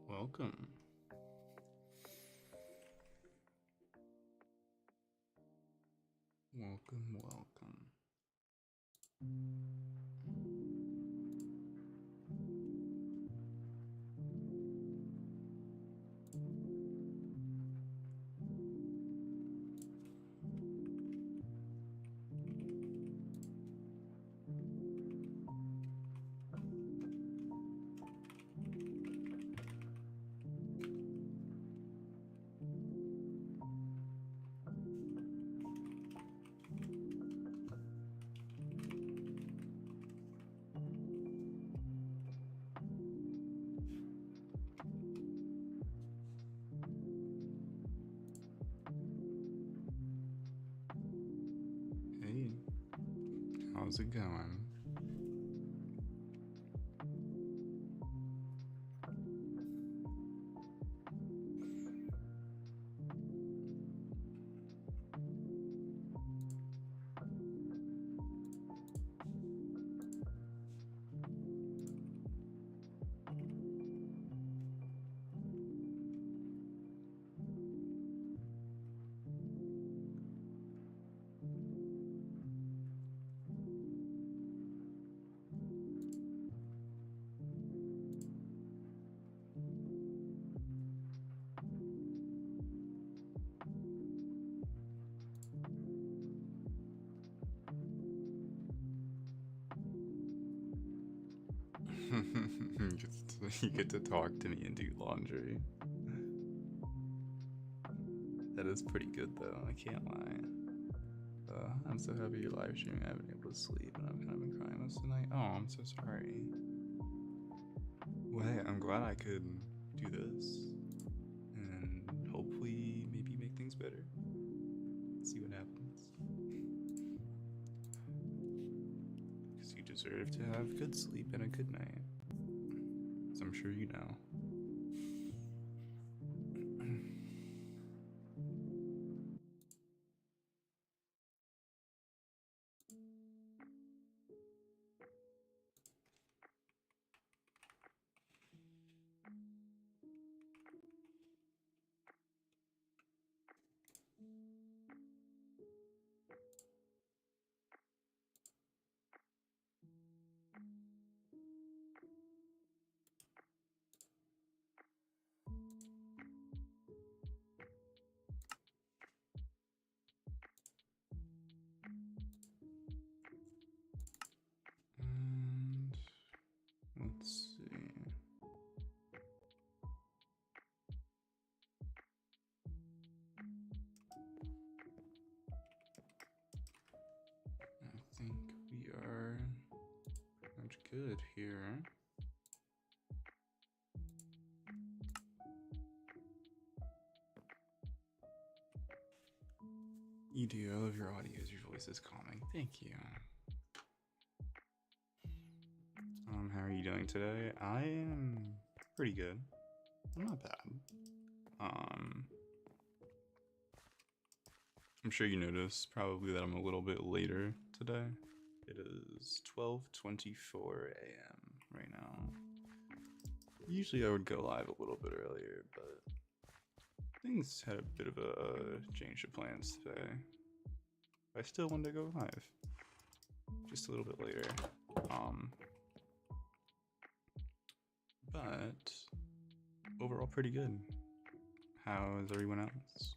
Welcome. Welcome. Hey, how's it going? You get to talk to me and do laundry. That is pretty good though, I can't lie. I'm so happy you're live streaming. I haven't been able to sleep and I've kind of been crying most of the night. Oh, I'm so sorry. Well, hey, I'm glad I could do this and hopefully maybe make things better. See what happens. Because you deserve to have good sleep and a good night. As I'm sure you know. And let's see. I think we are pretty much good here. You do. I love your audios. Your voice is calming. Thank you. How are you doing today? I am pretty good. I'm not bad. I'm sure you noticed probably that I'm a little bit later today. It is 12:24 a.m. right now. Usually I would go live a little bit earlier, but things had a bit of a change of plans today. I still wanted to go live, just a little bit later. But overall pretty good. How is everyone else?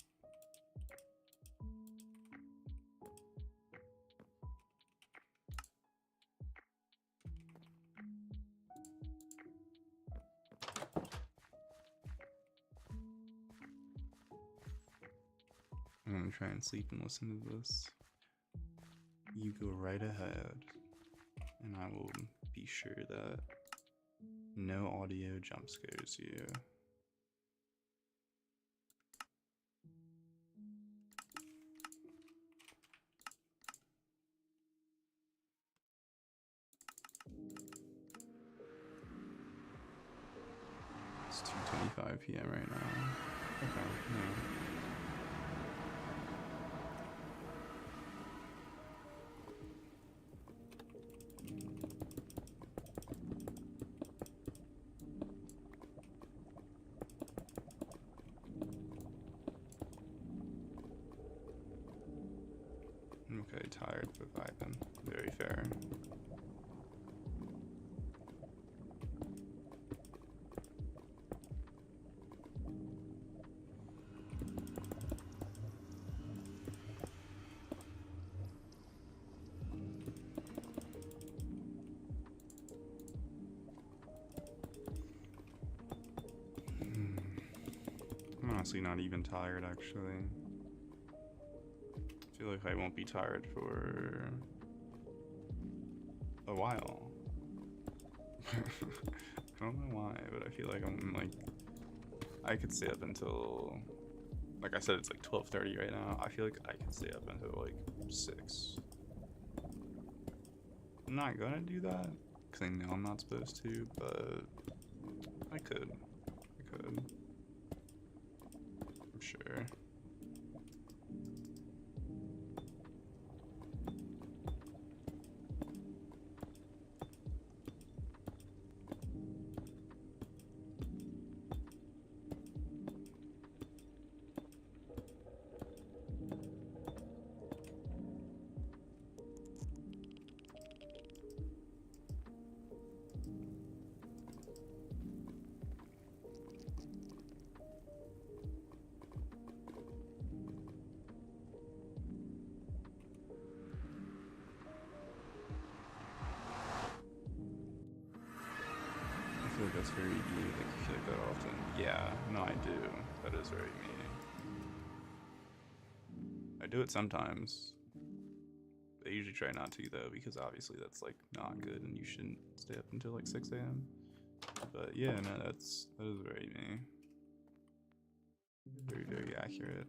I'm gonna try and sleep and listen to this. You go right ahead, and I will be sure that no audio jump scares you. It's 2:25 p.m. right now. Okay, no. for vibing. Very fair. I'm honestly not even tired, actually. I feel like I won't be tired for a while. I don't know why, but I feel like I'm like, I could stay up until, like I said, it's like 12:30 right now. I feel like I could stay up until like 6. I'm not gonna do that because I know I'm not supposed to, but I could. I'm sure. I feel like that's very me. Like, you feel like that often. Yeah, no, I do. That is very me. I do it sometimes. I usually try not to, though, because obviously that's like not good and you shouldn't stay up until like 6 a.m. But yeah, no, that is very me. Very, very accurate.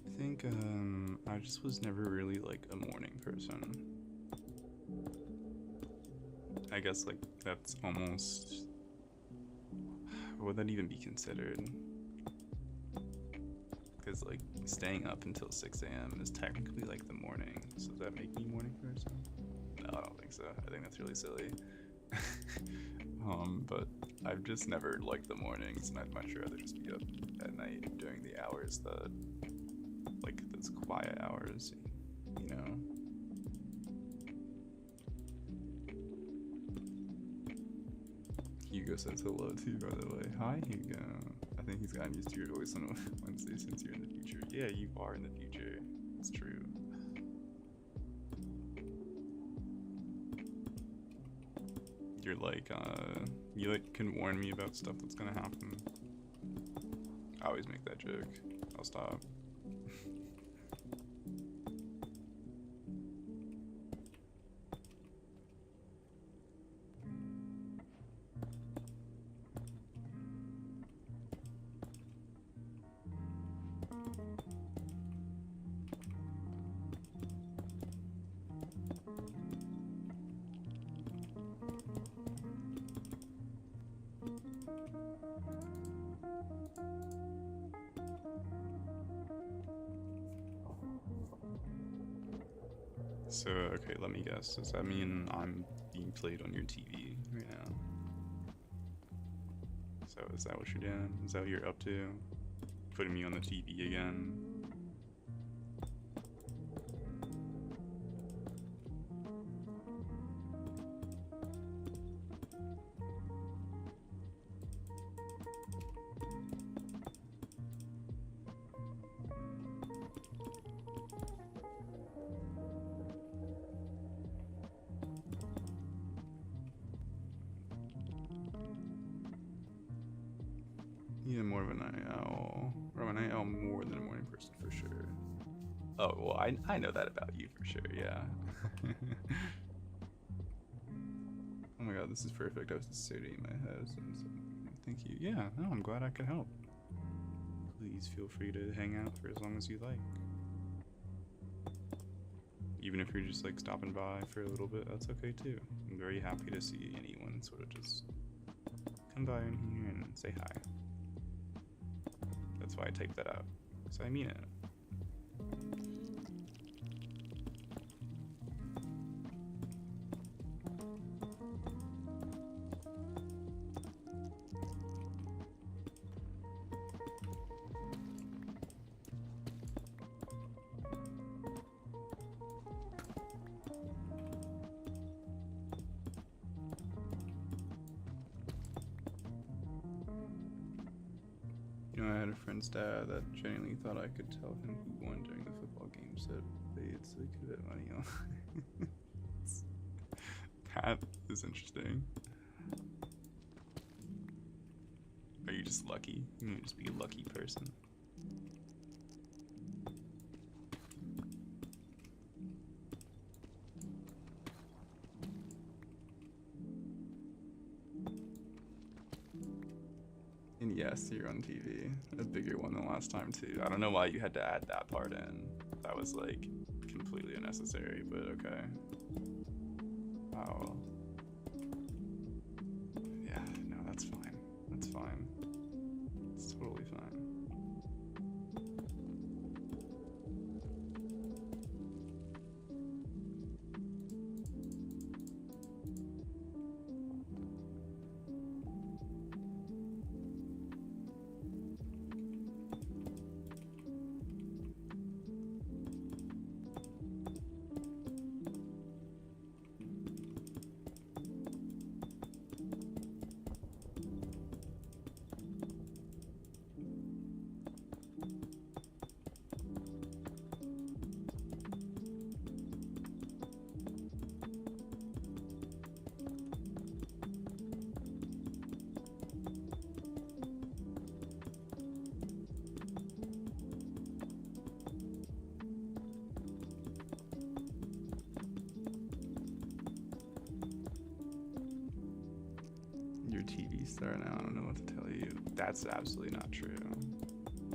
I think I just was never really like a morning person. I guess like that's almost, would that even be considered? Because like staying up until 6 a.m. is technically like the morning, so does that make me a morning person? No, I don't think so. I think that's really silly. But I've just never liked the mornings, and I'd much rather just be up at night during the hours that, like, those quiet hours, you know? Hugo says hello too, by the way. Hi, Hugo. I think he's gotten used to your voice on Wednesday since you're in the future. Yeah, you are in the future. It's true. You're like, you like can warn me about stuff that's gonna happen. I always make that joke. I'll stop. So, okay, let me guess. Does that mean I'm being played on your TV right now? So, is that what you're doing? Is that what you're up to? Putting me on the TV again? Yeah, more of a night owl. Or a night owl more than a morning person for sure. Oh, well, I know that about you for sure, yeah. Oh my god, this is perfect. I was just sitting in my head. So thank you. Yeah, no, I'm glad I could help. Please feel free to hang out for as long as you like. Even if you're just like stopping by for a little bit, that's okay too. I'm very happy to see anyone sort of just come by in here and say hi. That's why I typed that out, because I mean it. You know, I had a friend's dad that genuinely thought I could tell him who won during the football game, so it's like a bit money on. That is interesting. Are you just lucky? You may just be a lucky person. And yes, you're on TV. A bigger one than last time too. I don't know why you had to add that part in. That was like completely unnecessary, but okay. Wow. Yeah, no, that's fine. That's fine. It's totally fine. Your TV star now, I don't know what to tell you. That's absolutely not true.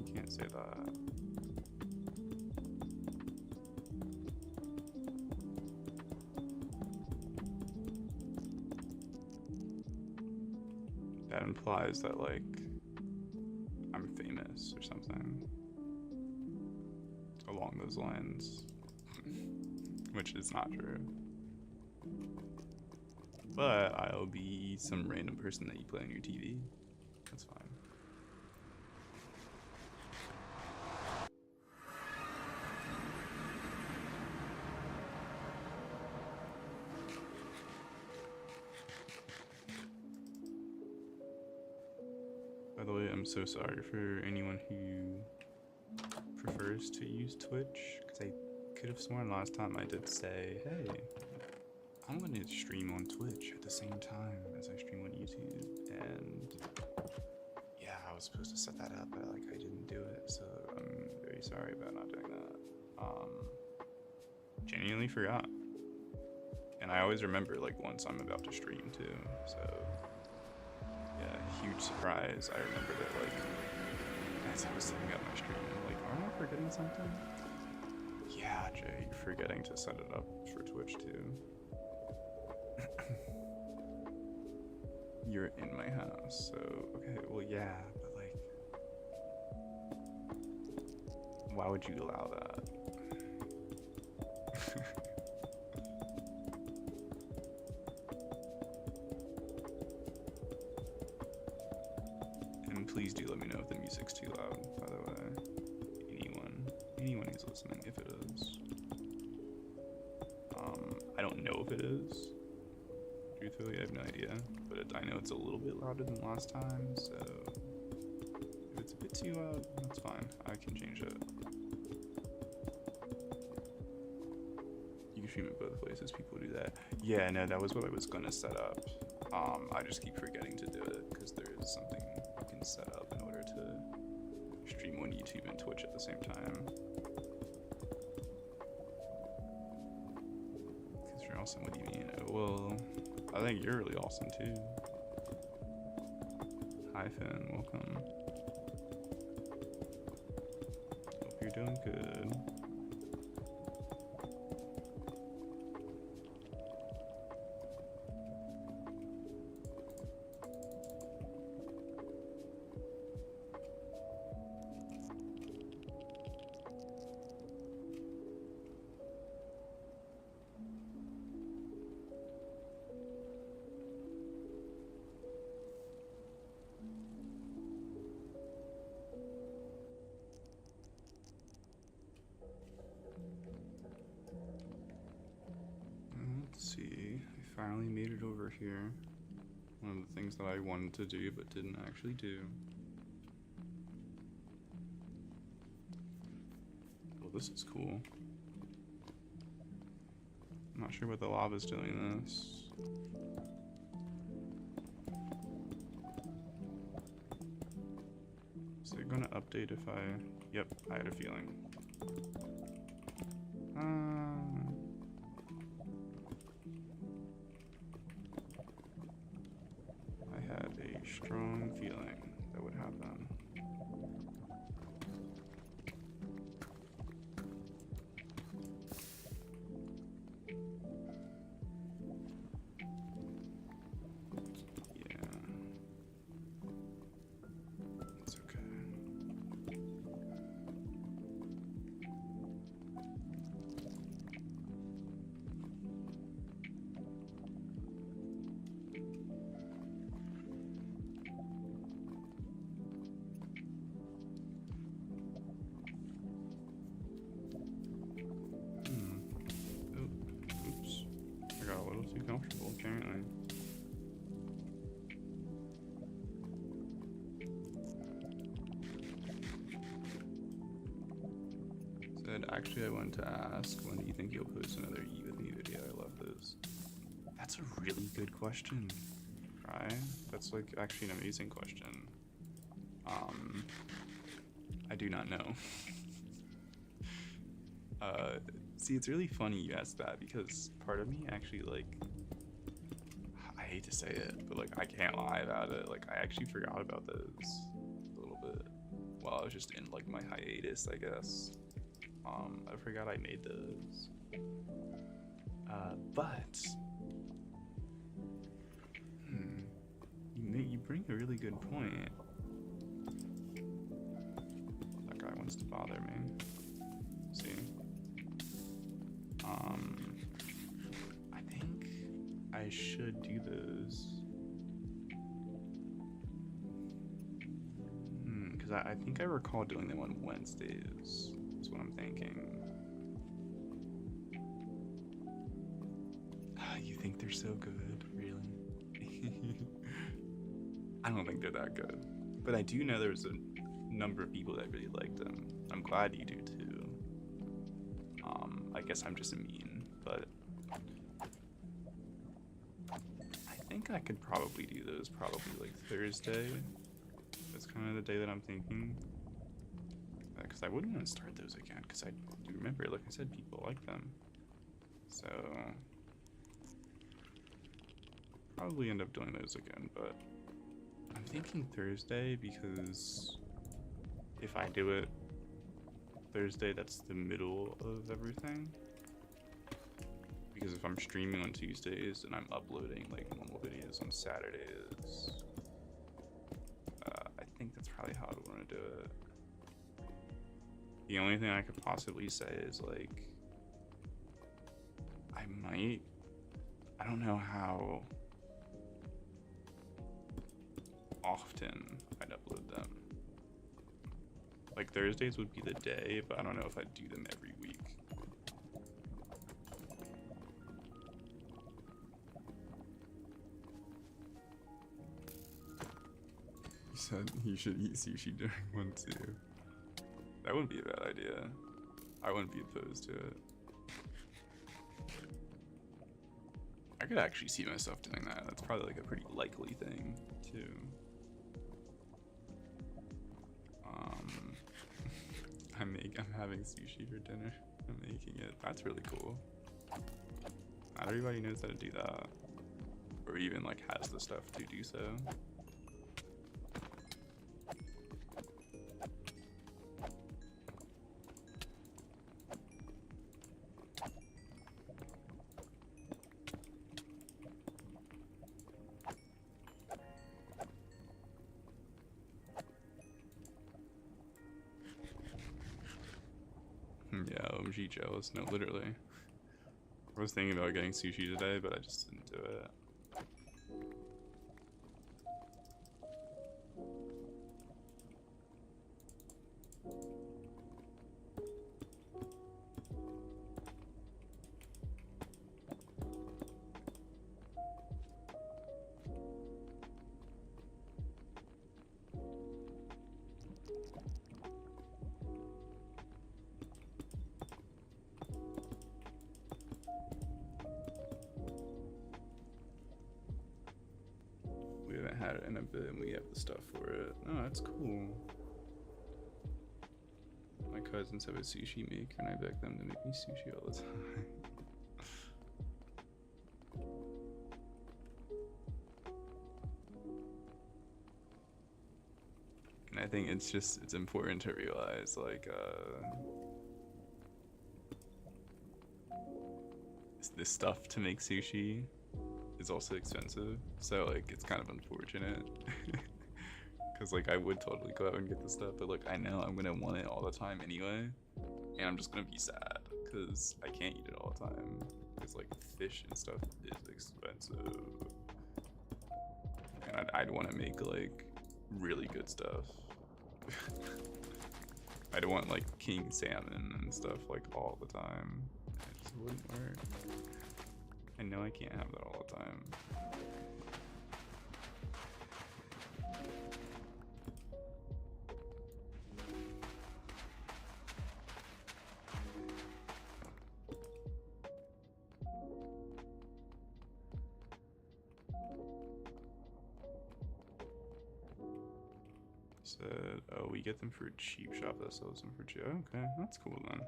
You can't say that. That implies that, like, I'm famous or something. Along those lines. Which is not true. But I'll be some random person that you play on your TV. That's fine. By the way, I'm so sorry for anyone who prefers to use Twitch, because I could have sworn last time I did say, hey, I'm going to stream on Twitch at the same time as I stream on YouTube, and yeah, I was supposed to set that up, but like I didn't do it, so I'm very sorry about not doing that. Genuinely forgot, and I always remember like once I'm about to stream too, so yeah, huge surprise. I remembered it like as I was setting up my stream, like, aren't I forgetting something? Yeah, Jay, you're forgetting to set it up for Twitch too. You're in my house, so okay, well yeah, but like, why would you allow that? And please do let me know if the music's too loud, by the way. Anyone who's listening, if it is. I don't know if it is. Truthfully, I have no idea, but I know it's a little bit louder than last time, so if it's a bit too loud, that's fine. I can change it. You can stream it both places, people do that. Yeah, no, that was what I was gonna set up. I just keep forgetting to do it, because there is something you can machines set up in order to stream on YouTube and Twitch at the same time. Because you're awesome, what do you mean? Well, I think you're really awesome too. Hi Finn, welcome. Hope you're doing good. Let's see, I finally made it over here. One of the things that I wanted to do but didn't actually do. Well, this is cool. I'm not sure what the lava's doing this. Is it gonna update if I... Yep, I had a feeling. I had a strong feeling that would happen. Too comfortable, apparently. Said, actually, I wanted to ask, when do you think you'll post another Eat With Me video? I love those. That's a really good question, right? That's like actually an amazing question. I do not know. See, it's really funny you asked that because part of me actually, like, I hate to say it, but like I can't lie about it. Like I actually forgot about those a little bit while I was just in like my hiatus, I guess. I forgot I made those. But you bring a really good point. That guy wants to bother me. See? I think I should do those. Because I think I recall doing them on Wednesdays, is what I'm thinking. You think they're so good? Really? I don't think they're that good. But I do know there's a number of people that really liked them. I'm glad you do too. I guess I'm just mean, but I think I could probably do those probably like Thursday. That's kind of the day that I'm thinking. Because I wouldn't want to start those again, because I do remember, like I said, people like them. So probably end up doing those again, but I'm thinking Thursday because if I do it Thursday, that's the middle of everything. Because if I'm streaming on Tuesdays and I'm uploading like normal videos on Saturdays, I think that's probably how I would want to do it. The only thing I could possibly say is like, I don't know how often I'd upload them. Like Thursdays would be the day, but I don't know if I'd do them every week. You said you should eat sushi during one too. That wouldn't be a bad idea. I wouldn't be opposed to it. I could actually see myself doing that. That's probably like a pretty likely thing too. I'm having sushi for dinner. I'm making it. That's really cool. Not everybody knows how to do that, or even like has the stuff to do so. Yeah, OMG jealous. No, literally. I was thinking about getting sushi today, but I just didn't do it. We haven't had it in a bit and we have the stuff for it. Oh, that's cool. My cousins have a sushi maker and I beg them to make me sushi all the time. And I think it's important to realize, like, this stuff to make sushi is also expensive, so like it's kind of unfortunate. Because like I would totally go out and get the stuff, but like I know I'm gonna want it all the time anyway, and I'm just gonna be sad because I can't eat it all the time because like fish and stuff is expensive, and I'd want to make like really good stuff. I'd want like king salmon and stuff like all the time. It just wouldn't work. I know I can't have that all the time. Said, oh, we get them for a cheap shop that sells them for cheap. Okay, that's cool then.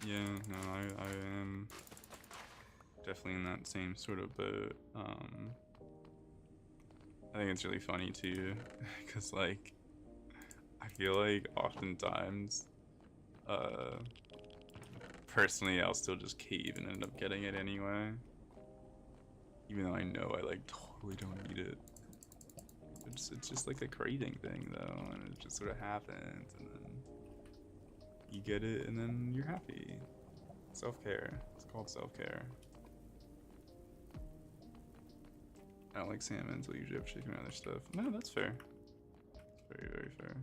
Yeah, no, I am definitely in that same sort of boat. I think it's really funny too, because like, I feel like oftentimes, personally, I'll still just cave and end up getting it anyway. Even though I know I like totally don't need it. It's just like a craving thing though, and it just sort of happens, and then you get it, and then you're happy. Self-care. It's called self-care. I don't like salmon, so I usually have chicken and other stuff. No, that's fair. It's very, very fair.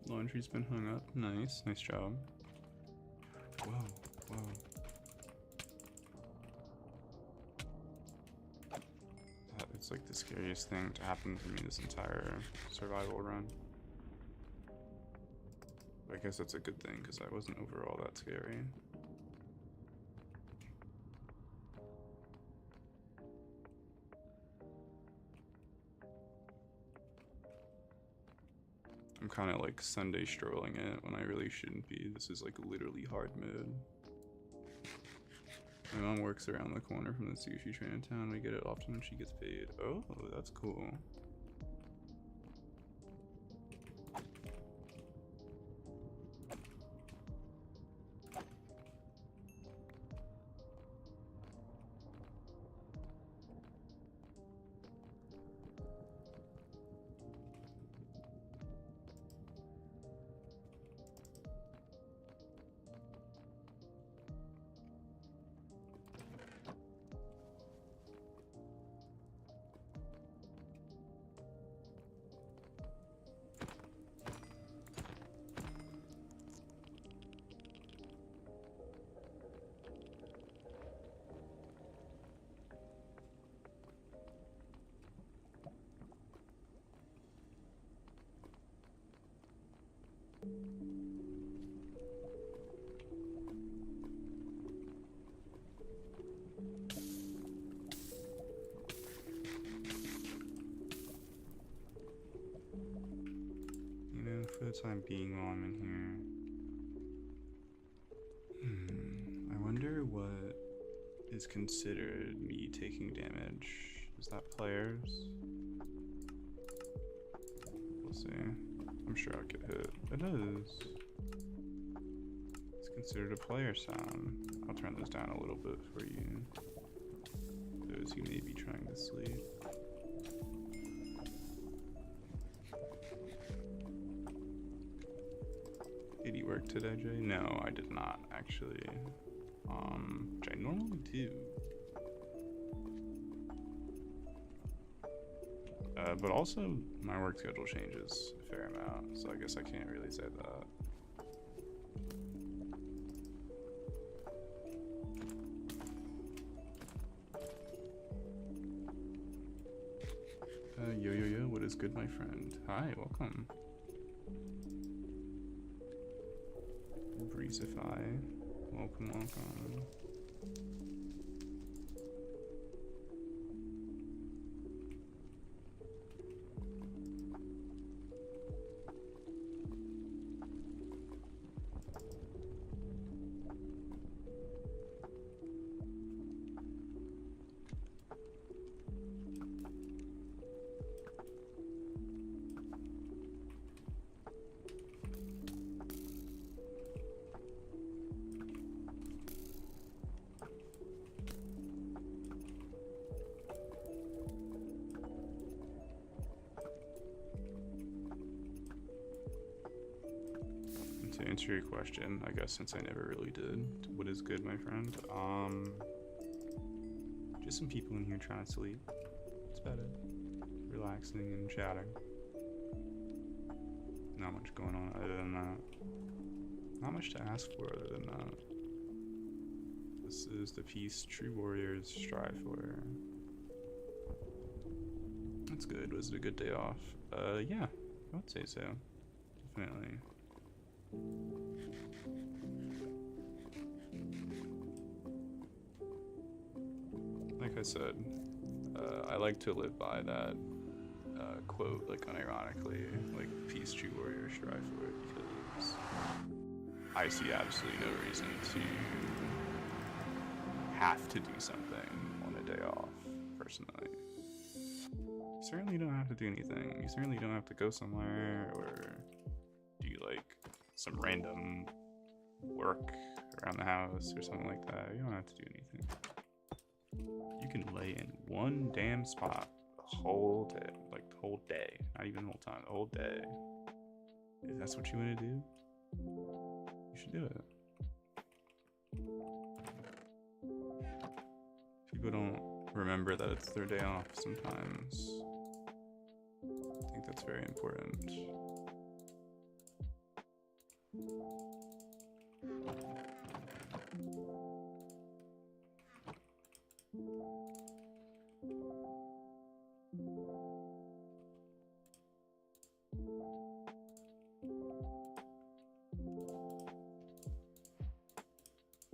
Laundry's been hung up. Nice, nice job. Whoa, whoa. It's like the scariest thing to happen to me this entire survival run. I guess that's a good thing because I wasn't overall that scary. I'm kind of like Sunday strolling it when I really shouldn't be. This is like literally hard mode. My mom works around the corner from the sushi train in town. We get it often when she gets paid. Oh, that's cool. for the time being while I'm in here. I wonder what is considered me taking damage. Is that players? We'll see. I'm sure I'll get hit. It is. It's considered a player sound. I'll turn this down a little bit for you. Those who may be trying to sleep. Did you work today, Jay? No, I did not actually. Which I normally do. But also my work schedule changes a fair amount, so I guess I can't really say that. Yo, what is good, my friend? Hi, welcome. Breezify, welcome. To answer your question, I guess since I never really did, what is good, my friend? Just some people in here trying to sleep. That's about it. Relaxing and chatting. Not much going on other than that. Not much to ask for other than that. This is the peace true warriors strive for. That's good. Was it a good day off? Yeah, I would say so. Definitely. Like I said, I like to live by that quote, like unironically, like peace true warriors strive for it, because I see absolutely no reason to have to do something on a day off, personally. You certainly don't have to do anything. You certainly don't have to go somewhere or do like some random work around the house or something like that. You don't have to do anything. You can lay in one damn spot the whole day, like the whole day, not even the whole time, the whole day. If that's what you want to do, you should do it. People don't remember that it's their day off sometimes. I think that's very important.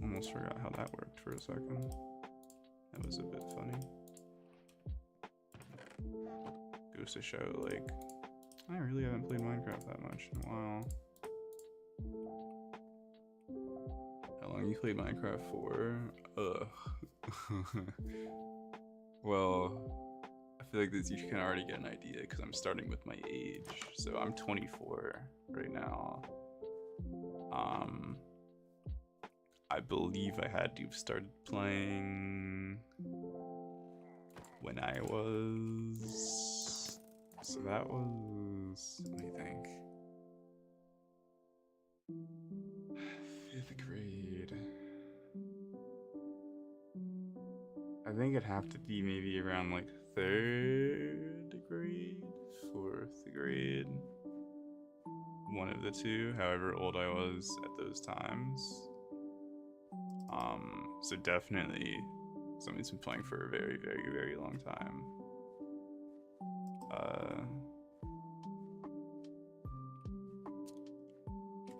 Almost forgot how that worked for a second. That was a bit funny. Goes to show, like, I really haven't played Minecraft that much in a while. How long you played Minecraft for? Ugh. Well, I feel like this you can already get an idea because I'm starting with my age. So I'm 24 right now. I believe I had to have started playing when I was, so that was, let me think, 5th grade. I think it'd have to be maybe around like 3rd grade, 4th grade, one of the two, however old I was at those times. So definitely somebody's been playing for a very, very, very long time.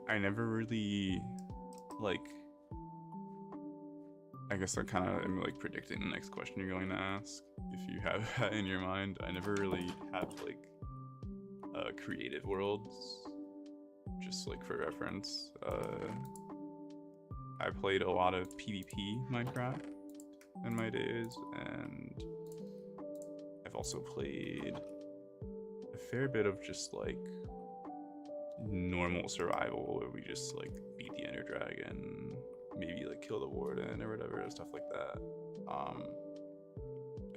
I never really, like, I guess I kind of am like predicting the next question you're going to ask. If you have that in your mind, I never really had like creative worlds just like for reference, I played a lot of PvP Minecraft in my days, and I've also played a fair bit of just like normal survival where we just like beat the Ender Dragon, maybe like kill the Warden or whatever, stuff like that. I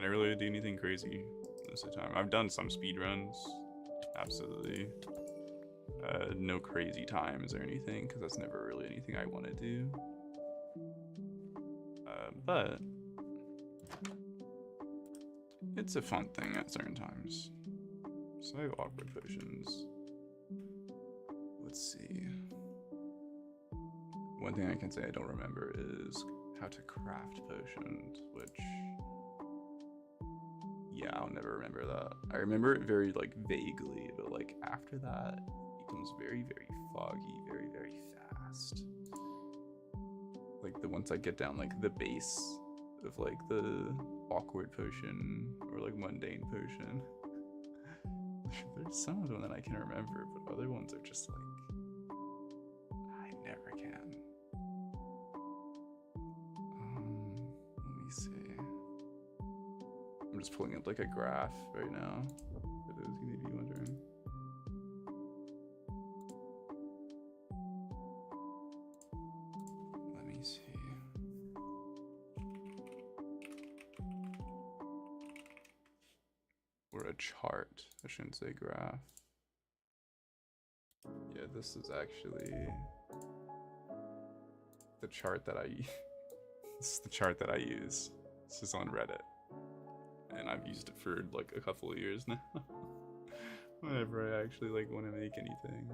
didn't really do anything crazy most of the time. I've done some speed runs, absolutely. No crazy times or anything, because that's never really anything I want to do. But it's a fun thing at certain times. So I have awkward potions. Let's see. One thing I can say I don't remember is how to craft potions, which, yeah, I'll never remember that. I remember it very like vaguely, but like after that it becomes very, very foggy, very, very fast. Like once I get down like the base of like the awkward potion or like mundane potion, there's some of them that I can remember, but other ones are just like I never can. Let me see. I'm just pulling up like a graph right now for those who may be wondering. Let me see. Or a chart. I shouldn't say graph. Yeah, this is actually the chart that I this is the chart that I use. This is on Reddit. And I've used it for like a couple of years now. Whenever I actually like want to make anything.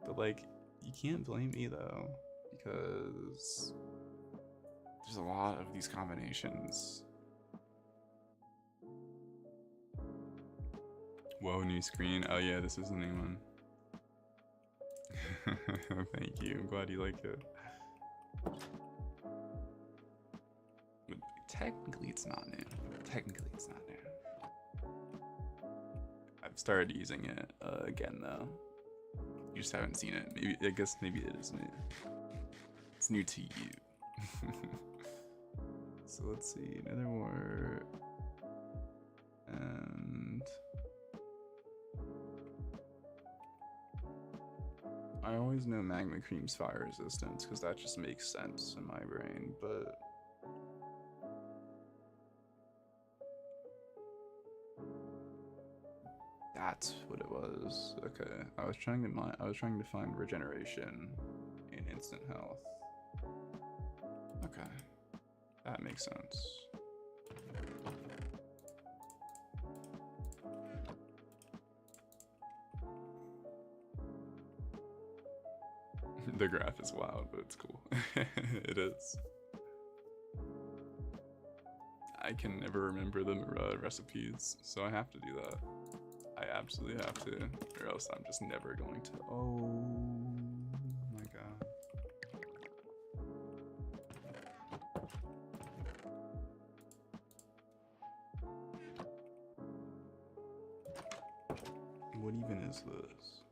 But like you can't blame me though, because there's a lot of these combinations. Whoa, new screen. Oh yeah, this is the new one. Thank you. I'm glad you like it. But technically it's not new. Technically it's not new. I've started using it again though. You just haven't seen it. Maybe, I guess maybe it is new. It's new to you. So let's see, another war. And I always know magma cream's fire resistance because that just makes sense in my brain, but that's what it was. Okay, I was trying to find regeneration and instant health. Okay, that makes sense. The graph is wild, but it's cool. It is. I can never remember the recipes, so I have to do that. I absolutely have to, or else I'm just never going to. Oh my god. What even is this?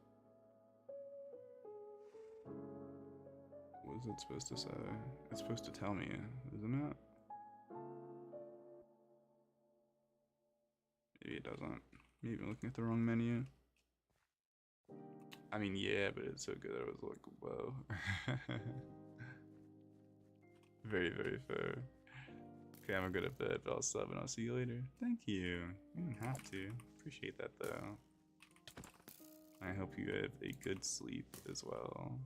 What is it supposed to say? It's supposed to tell me, isn't it? Maybe it doesn't. Maybe I'm looking at the wrong menu. I mean, yeah, but it's so good that I was like, whoa. Very, very fair. Okay, I'm gonna go to bed, but I'll sub and I'll see you later. Thank you. You didn't have to. Appreciate that though. I hope you have a good sleep as well.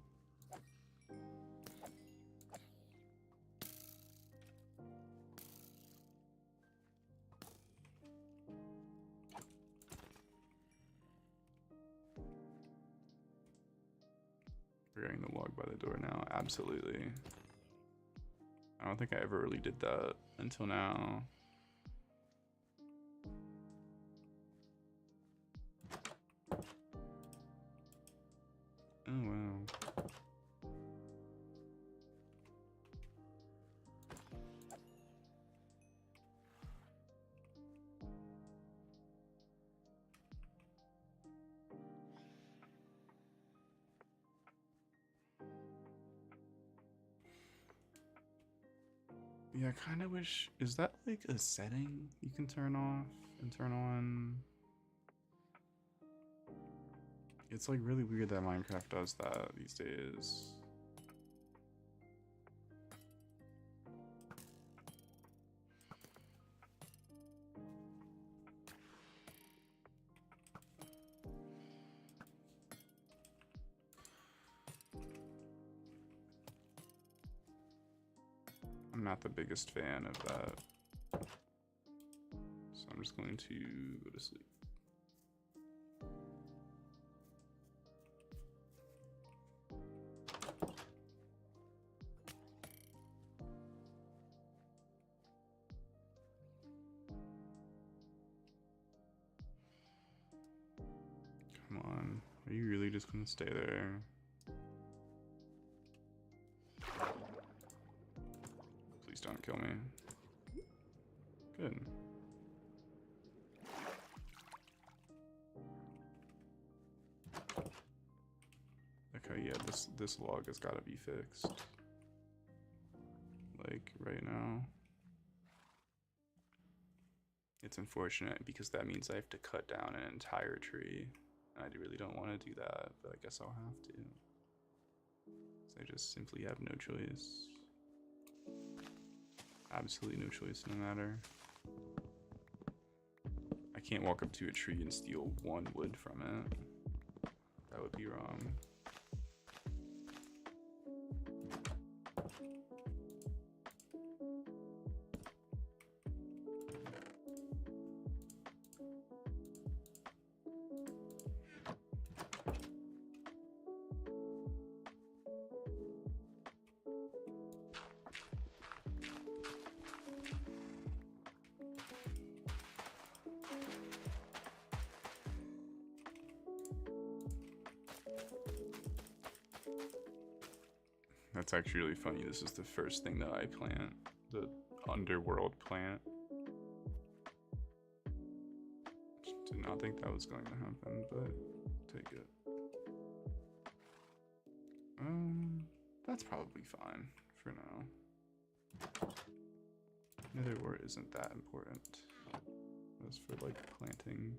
Hearing the log by the door now, absolutely. I don't think I ever really did that until now. Oh wow. Yeah, I kind of wish... Is that like a setting you can turn off and turn on? It's like really weird that Minecraft does that these days. I'm not the biggest fan of that. So I'm just going to go to sleep. Come on, are you really just gonna stay there? Please don't kill me. Good. Okay, yeah, this log has got to be fixed. Like right now. It's unfortunate because that means I have to cut down an entire tree. I really don't want to do that, but I guess I'll have to. So I just simply have no choice. Absolutely no choice in the matter. I can't walk up to a tree and steal one wood from it. That would be wrong. That's actually really funny. This is the first thing that I plant. The underworld plant. Did not think that was going to happen, but take it. That's probably fine for now. Nether ore isn't that important. As for like planting.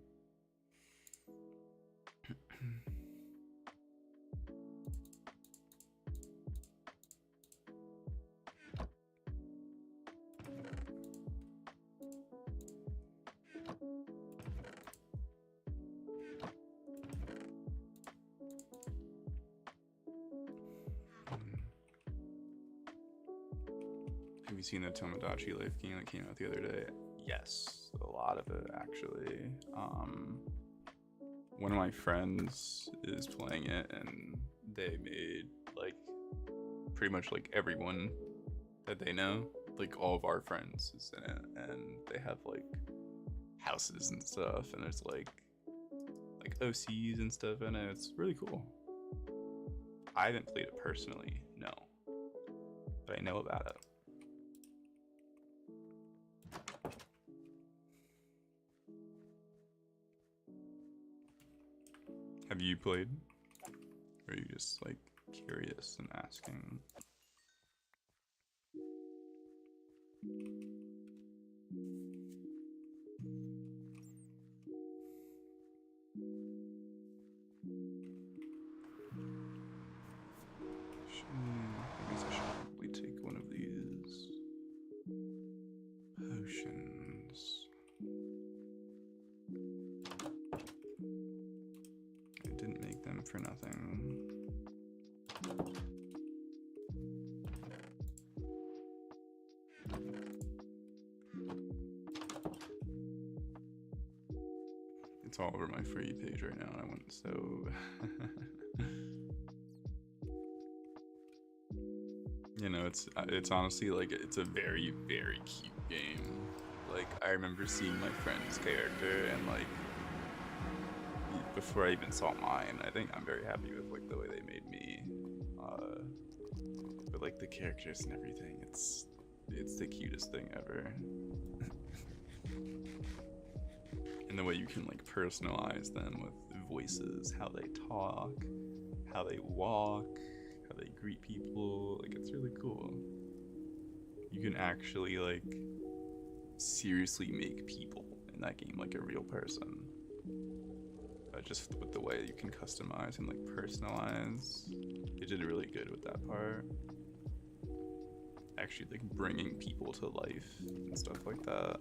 Have you seen the Tomodachi Life game that came out the other day? Yes, a lot of it actually. One of my friends is playing it, and they made like pretty much like everyone that they know, like all of our friends is in it, and they have like houses and stuff, and there's like OCs and stuff in it. It's really cool. I haven't played it personally, no, but I know about it. Have you played? Or are you just like curious and asking? I guess I should probably take one of these potions. I didn't make them for nothing. It's all over my free page right now, and I went so... You know, it's honestly like, it's a very, very cute game. Like, I remember seeing my friend's character, and like, before I even saw mine, I think I'm very happy with like the way they made me. But like the characters and everything, it's the cutest thing ever. And the way you can like personalize them with voices, how they talk, how they walk, how they greet people, like it's really cool. You can actually like seriously make people in that game like a real person. Just with the way you can customize and like personalize, it did really good with that part. Actually like bringing people to life and stuff like that.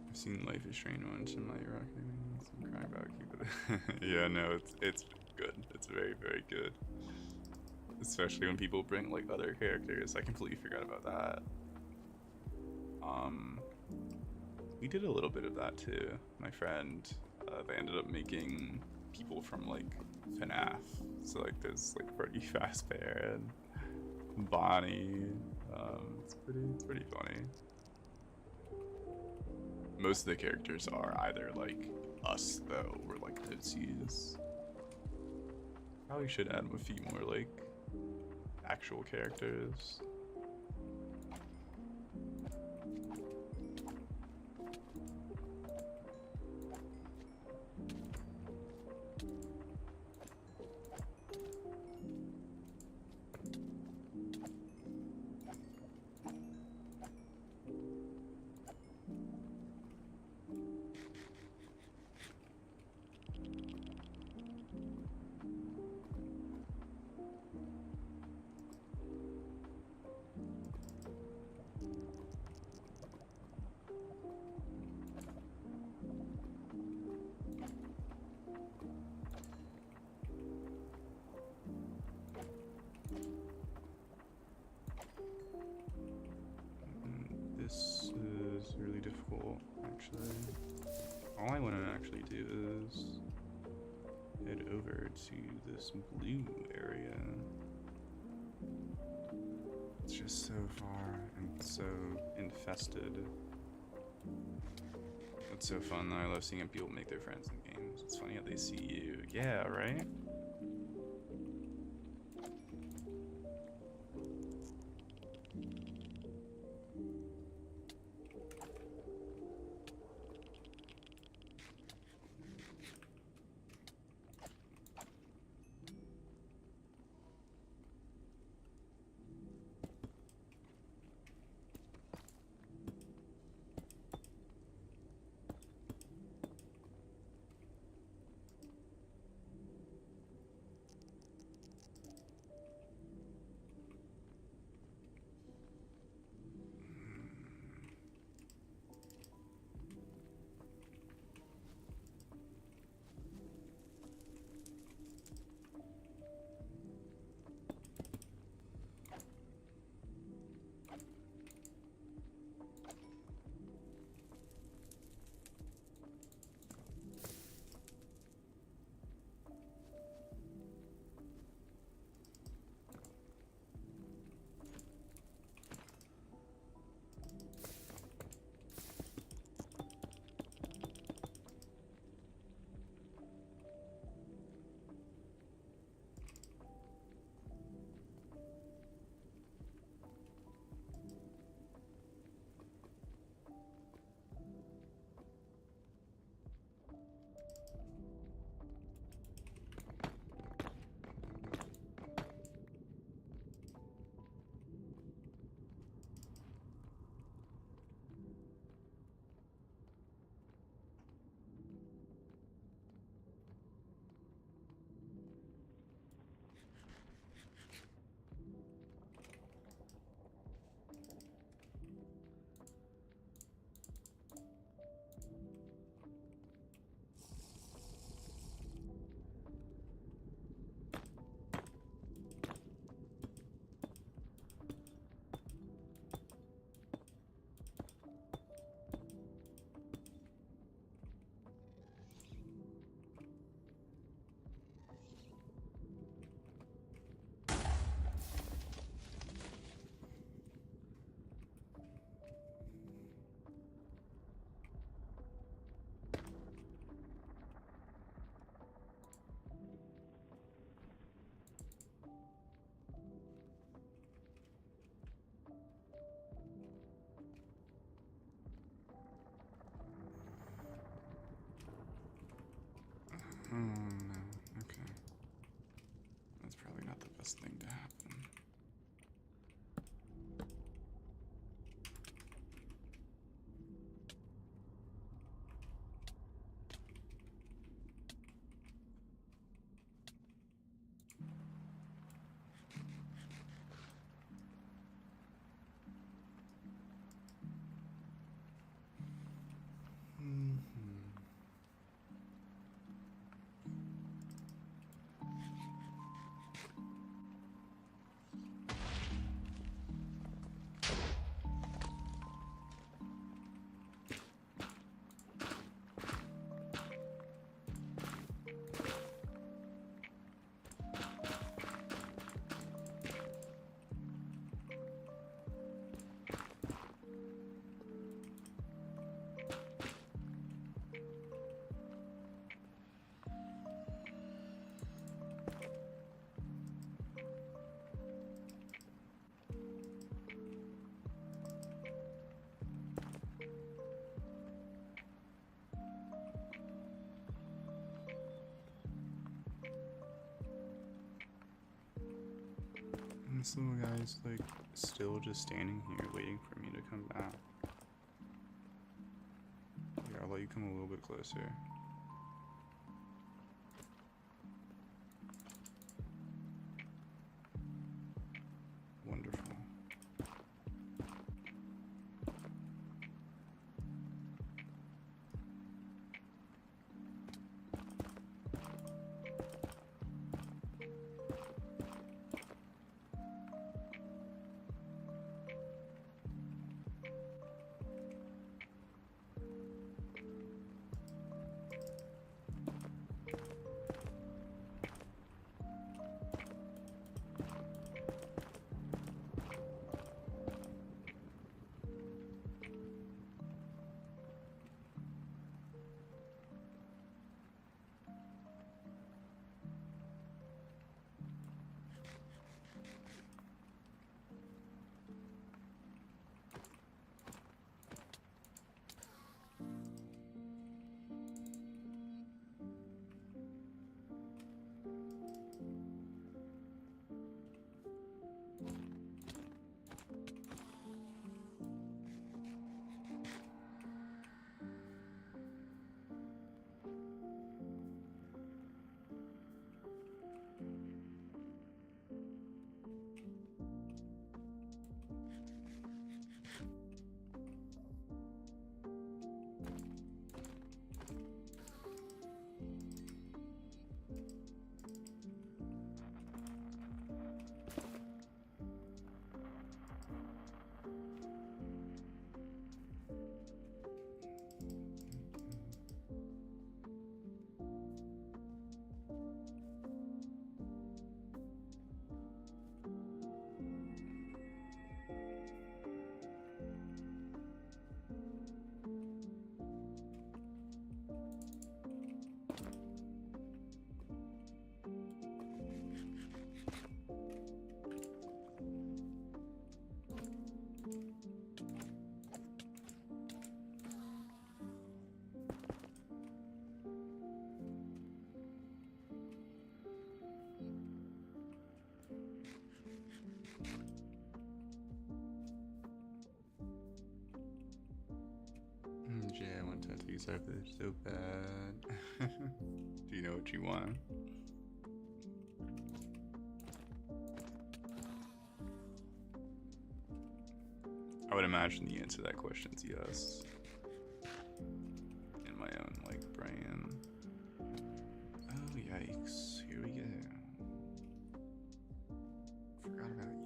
I've seen Life is Strange once in my Iraq. I'm crying about it. Yeah, no, it's good. It's very, very good. Especially when people bring like other characters. I completely forgot about that. We did a little bit of that too. My friend, they ended up making people from like FNAF. So like there's like Freddy Fazbear and Bonnie. It's pretty funny. Most of the characters are either like us though, or like OCs. Probably should add a few more like actual characters. This is really difficult, actually. All I want to actually do is head over to this blue area. It's just so far and so infested. It's so fun though. I love seeing people make their friends in games. It's funny how they see you. Yeah, right? no. Okay. That's probably not the best thing to happen. This little guy's like still just standing here waiting for me to come back. Here, I'll let you come a little bit closer. Wonderful. Jay, I want tattoos over there so bad. Do you know what you want? I would imagine the answer to that question is yes. In my own, like, brain. Oh, yikes. Here we go. Forgot about you.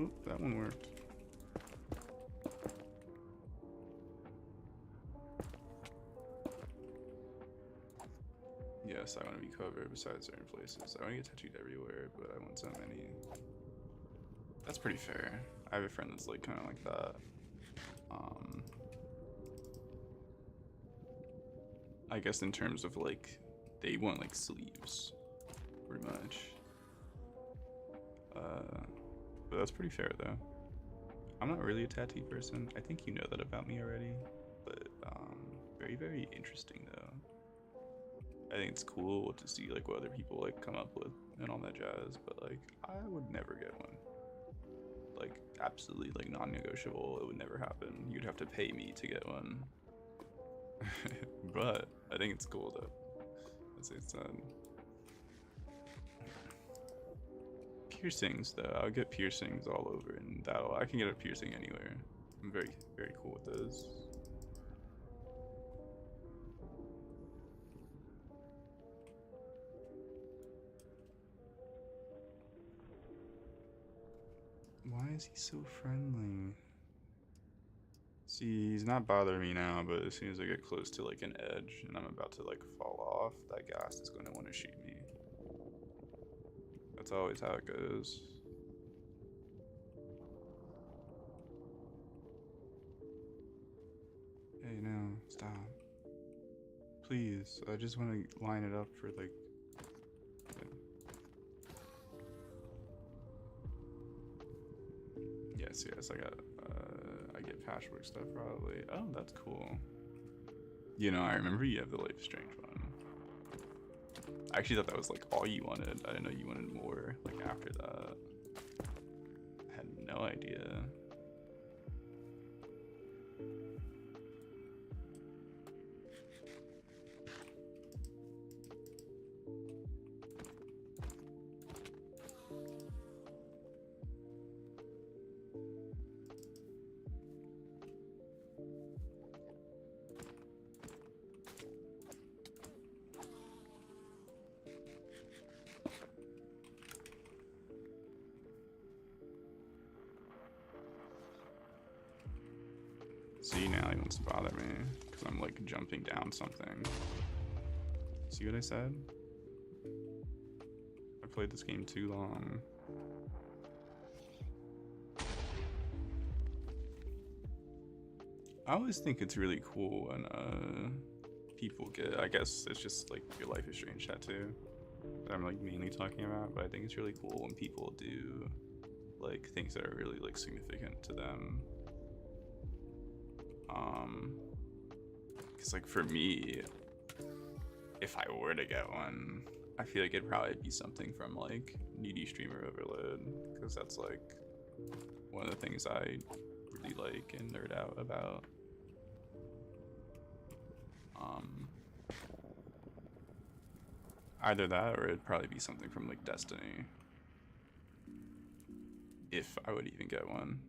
Oh, that one worked. Yes, I want to be covered besides certain places. I want to get tattooed everywhere, but I want so many. That's pretty fair. I have a friend that's like kind of like that. I guess in terms of like, they want like sleeves, pretty much. But that's pretty fair though. I'm not really a tattoo person. I think you know that about me already. But very, very interesting though. I think it's cool to see like what other people like come up with and all that jazz. But like, I would never get one. Like absolutely like non-negotiable. It would never happen. You'd have to pay me to get one. But I think it's cool though. It's piercings though. I'll get piercings all over, and I can get a piercing anywhere. I'm very, very cool with those. Why is he so friendly? See, he's not bothering me now, but as soon as I get close to like an edge and I'm about to like fall off, that ghast is going to want to shoot me. That's always how it goes. Hey, no, stop. Please, I just want to line it up for like... Yes, I get patchwork stuff probably. Oh, that's cool. You know, I remember you have the Life is Strange one. I actually thought that was like all you wanted. I didn't know you wanted more like after that. I had no idea. See, now he wants to bother me because I'm like jumping down something. See what I said? I played this game too long. I always think it's really cool when people get, I guess it's just like your Life is Strange tattoo that I'm like mainly talking about, but I think it's really cool when people do like things that are really like significant to them. Because like for me, if I were to get one, I feel like it'd probably be something from like Needy Streamer Overload, because that's like one of the things I really like and nerd out about. Either that or it'd probably be something from like Destiny, if I would even get one.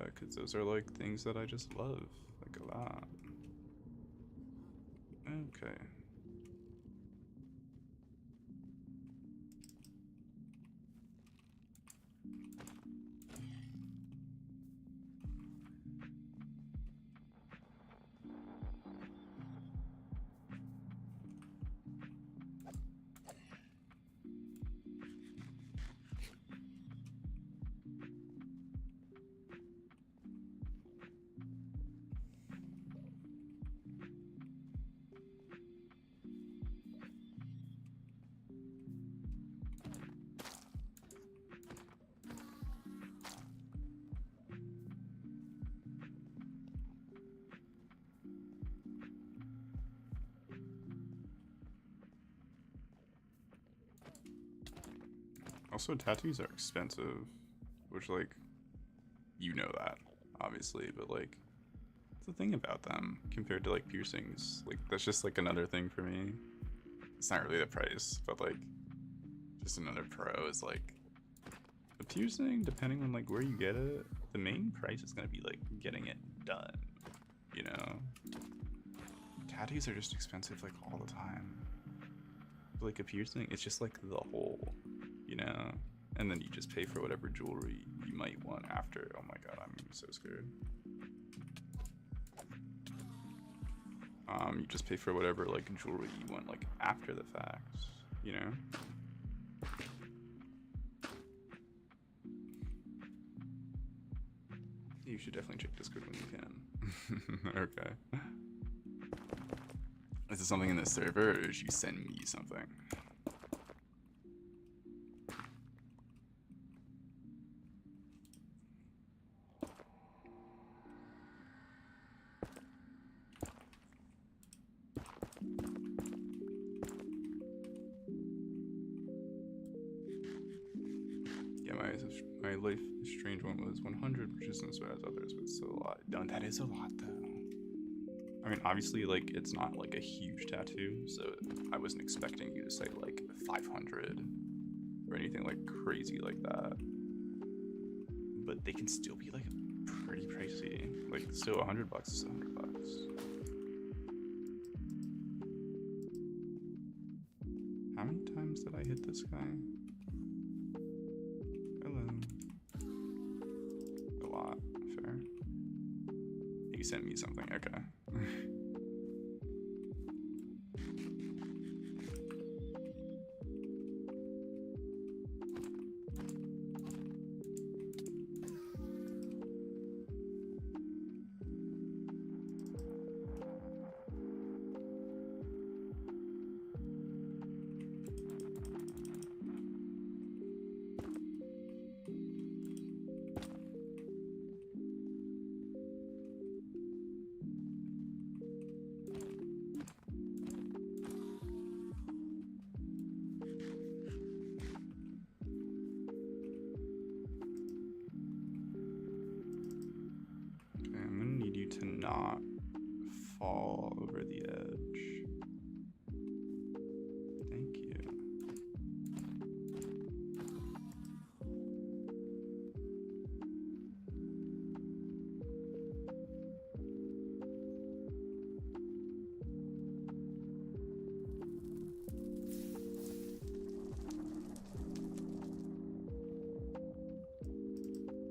Because those are like things that I just love like a lot. Okay. Also, tattoos are expensive, which, like, you know that, obviously, but, like, what's the thing about them compared to, like, piercings? Like, that's just, like, another thing for me. It's not really the price, but, like, just another pro is, like, a piercing, depending on, like, where you get it, the main price is gonna be, like, getting it done, you know? Tattoos are just expensive, like, all the time. But, like, a piercing, it's just, like, the whole, you know? And then you just pay for whatever jewelry you might want after. Oh my god, I'm so scared. You just pay for whatever like jewelry you want like after the fact, you know? You should definitely check Discord when you can. Okay. Is it something in the server, or did you send me something? Yeah, my life is strange one was 100, which isn't as bad as others, but it's still a lot. No, that is a lot though. I mean, obviously, like, it's not like a huge tattoo, so I wasn't expecting you to say like 500 or anything like crazy like that. But they can still be like pretty pricey. Like, still $100 is $100. How many times did I hit this guy? Hello. A lot. Fair. You sent me something. Okay. To not fall over the edge. Thank you.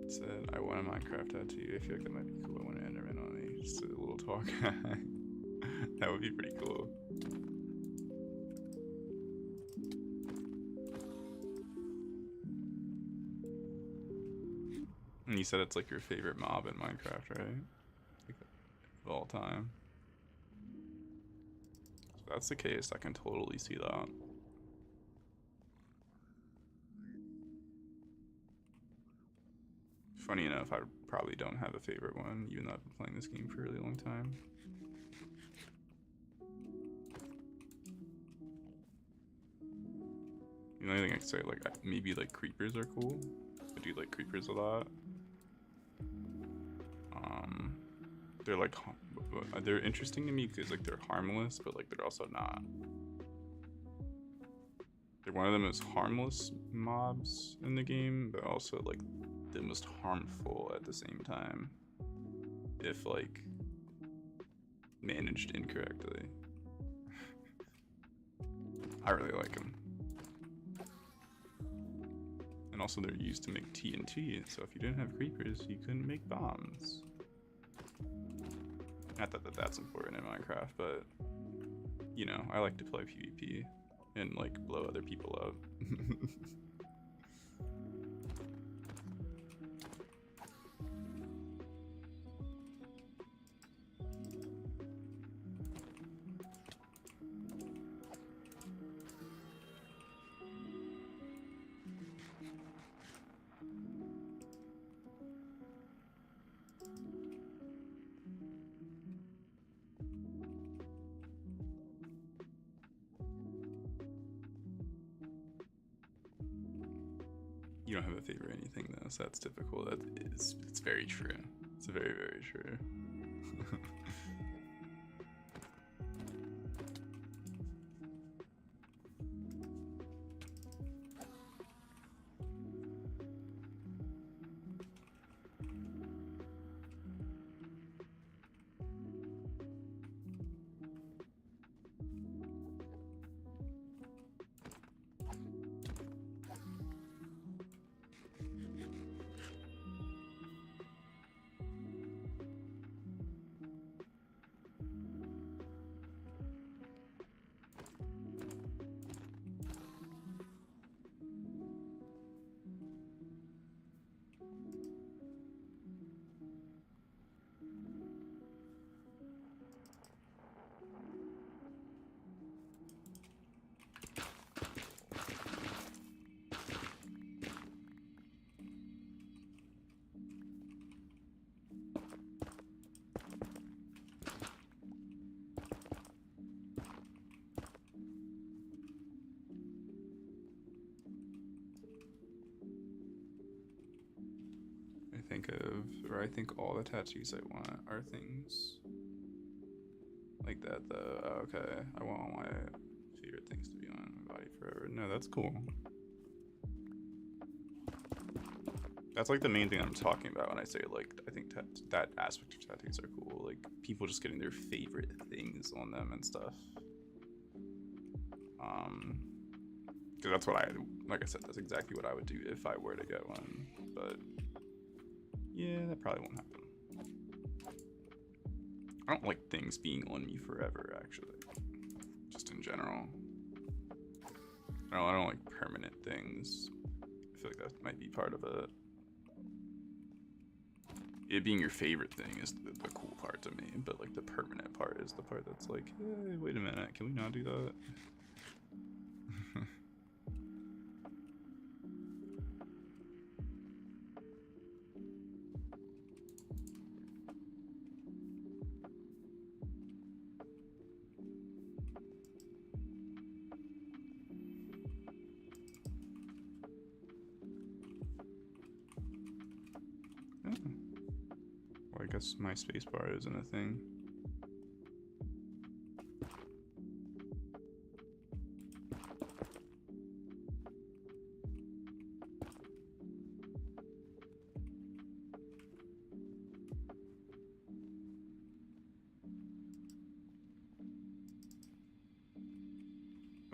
Said I want a Minecraft tattoo. I feel like that might be cool. I want to Enderman on me. Just a little talk. That would be pretty cool. And you said it's like your favorite mob in Minecraft, right? Like, of all time. If that's the case, I can totally see that. Funny enough, I probably don't have a favorite one, even though I've been playing this game for a really long time. The only thing I could say, like, maybe like creepers are cool. I do like creepers a lot. They're like, they're interesting to me because like they're harmless, but like they're also not. They're one of the most harmless mobs in the game, but also like the most harmful at the same time, if like managed incorrectly. I really like them. And also they're used to make TNT, so if you didn't have creepers, you couldn't make bombs. Not that that's important in Minecraft, but you know, I like to play PvP and like blow other people up. You don't have a favorite anything though, so that's typical. It's very true. It's very, very true. think of, or I think all the tattoos I want are things like that though. Oh, okay, I want all my favorite things to be on my body forever. No, that's cool. That's like the main thing I'm talking about when I say like I think that aspect of tattoos are cool. Like people just getting their favorite things on them and stuff. Because that's what like I said, that's exactly what I would do if I were to get one. But yeah, that probably won't happen. I don't like things being on me forever, actually. Just in general. I don't like permanent things. I feel like that might be part of it. It being your favorite thing is the cool part to me, but like the permanent part is the part that's like, hey, wait a minute, can we not do that? Well, I guess my spacebar isn't a thing.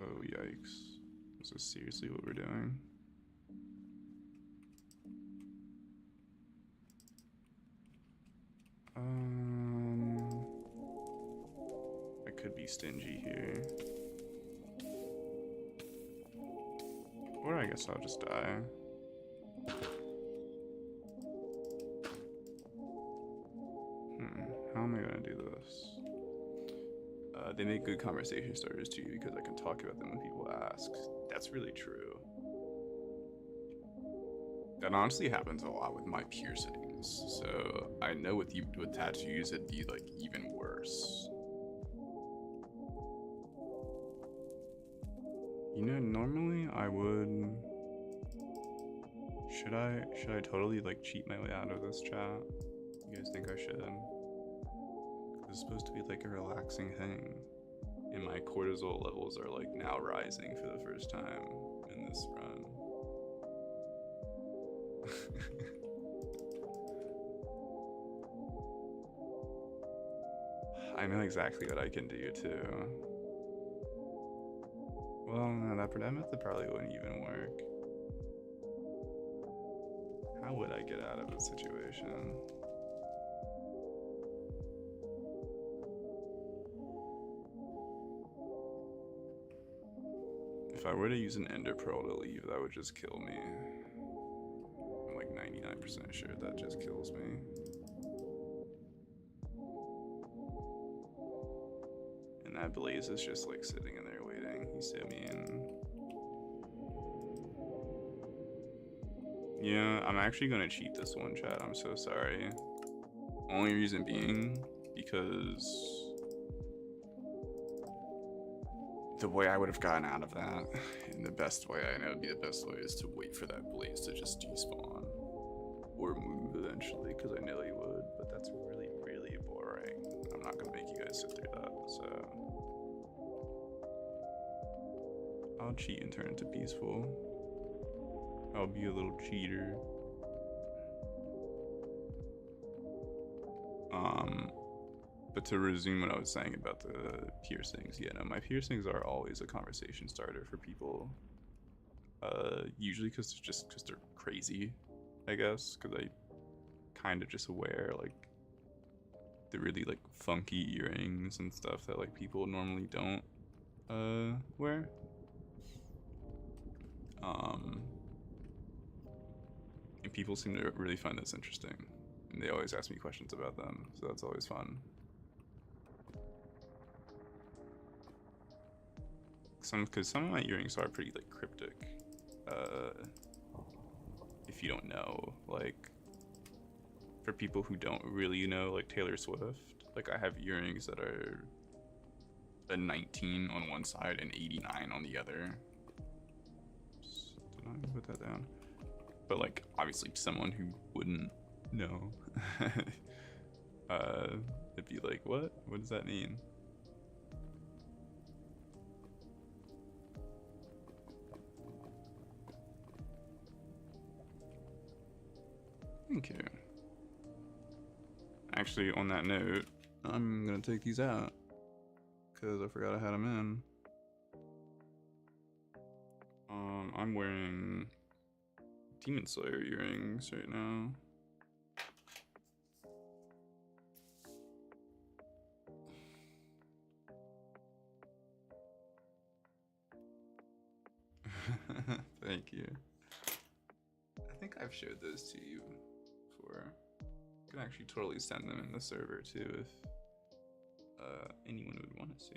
Oh, yikes. Is this seriously what we're doing? I could be stingy here. Or I guess I'll just die. How am I gonna do this? They make good conversation starters too because I can talk about them when people ask. That's really true. That honestly happens a lot with my piercings. So I know with tattoos it'd be like even worse. You know, normally I would. Should I totally like cheat my way out of this chat? You guys think I should? It's supposed to be like a relaxing thing. And my cortisol levels are like now rising for the first time in this run. I know exactly what I can do too. Well, no, that method probably wouldn't even work. How would I get out of a situation? If I were to use an ender pearl to leave, that would just kill me. I'm like 99% sure that just kills me. And that blaze is just like sitting in there waiting. He's hit me and... Yeah, I'm actually gonna cheat this one, chat. I'm so sorry. Only reason being because the way I would have gotten out of that, in the best way I know would be the best way, is to wait for that blaze to just despawn or move eventually, because I know he would. But that's really, really boring. I'm not gonna make you guys sit through that. So I'll cheat and turn into peaceful. I'll be a little cheater. But to resume what I was saying about the piercings, yeah, no, my piercings are always a conversation starter for people. Usually because they're crazy, I guess, because I kind of just wear like the really like funky earrings and stuff that like people normally don't wear. And people seem to really find this interesting, and they always ask me questions about them, so that's always fun. Because some of my earrings are pretty like cryptic. If you don't know, like for people who don't really know, like Taylor Swift, like I have earrings that are a 19 on one side and 89 on the other. Did I put that down? But like obviously someone who wouldn't No. It'd be like, what? What does that mean? Thank you. Actually, on that note, I'm gonna take these out because I forgot I had them in. I'm wearing Demon Slayer earrings right now. Thank you. I think I've showed those to you before. You can actually totally send them in the server too if anyone would want to see.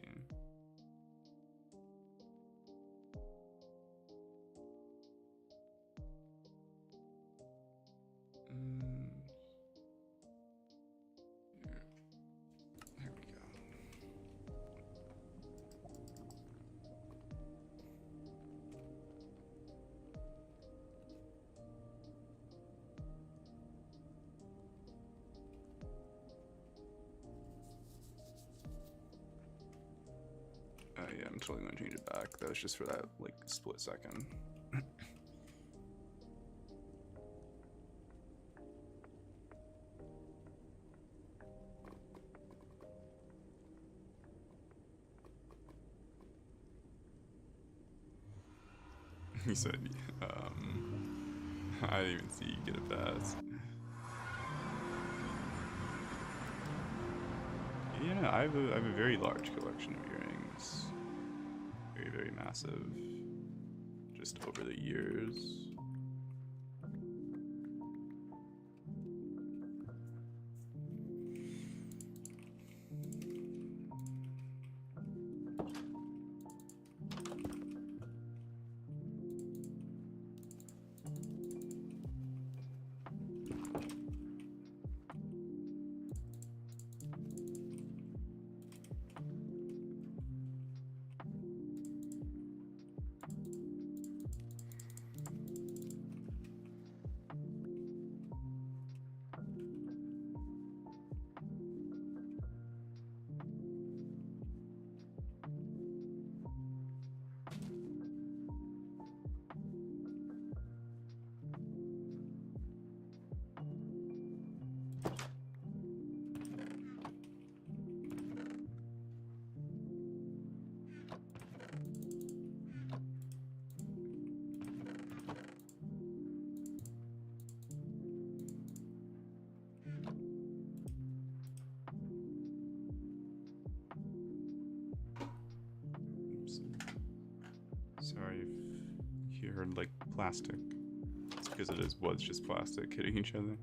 There we go. Yeah, I'm totally gonna change it back. That was just for that like split second. He said, I didn't even see you get a pass. Yeah, I have a very large collection of earrings. Very, very massive. Just over the years. Sorry if you heard like plastic. It's because was just plastic hitting each other.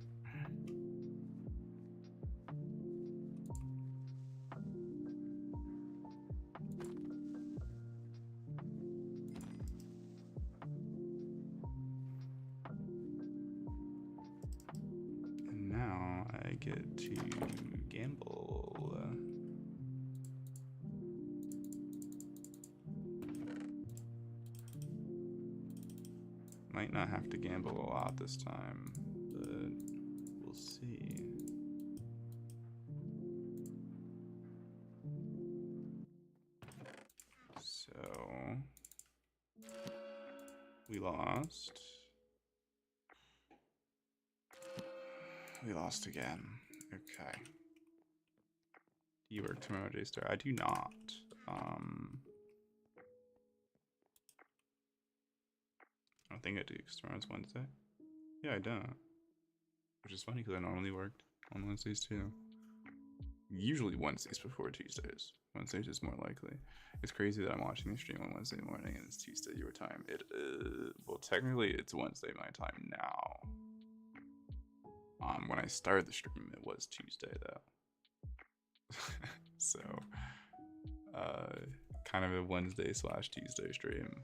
And now I get to gamble. Might not have to gamble a lot this time, but we'll see. So we lost. We lost again. Okay. Do you work tomorrow, J-Star? I do not. I don't think I do, because tomorrow's Wednesday. Yeah, I don't. Which is funny, because I normally worked on Wednesdays too. Usually Wednesdays before Tuesdays. Wednesdays is more likely. It's crazy that I'm watching the stream on Wednesday morning and it's Tuesday your time. It is, well, technically it's Wednesday my time now. When I started the stream, it was Tuesday though. So, kind of a Wednesday / Tuesday stream.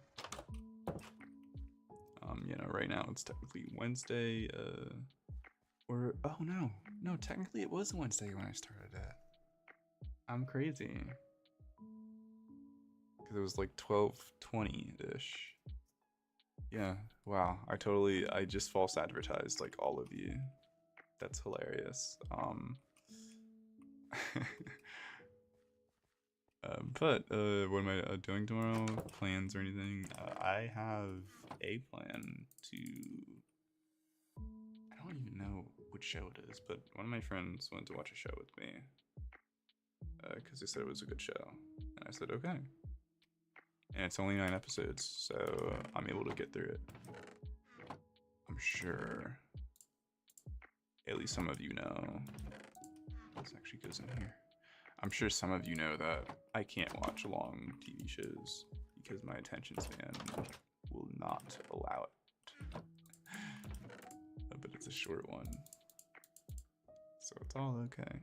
You know, right now it's technically Wednesday, or, oh no, technically it was Wednesday when I started it. I'm crazy. Because it was like 12:20-ish. Yeah, wow, I just false advertised like all of you. That's hilarious. But what am I doing tomorrow? Plans or anything? I have a plan to. I don't even know which show it is, but one of my friends wanted to watch a show with me because they said it was a good show, and I said okay. And it's only 9 episodes, so I'm able to get through it. I'm sure. At least some of you know. This actually goes in here. I'm sure some of you know that I can't watch long TV shows because my attention span will not allow it. But it's a short one, so it's all okay.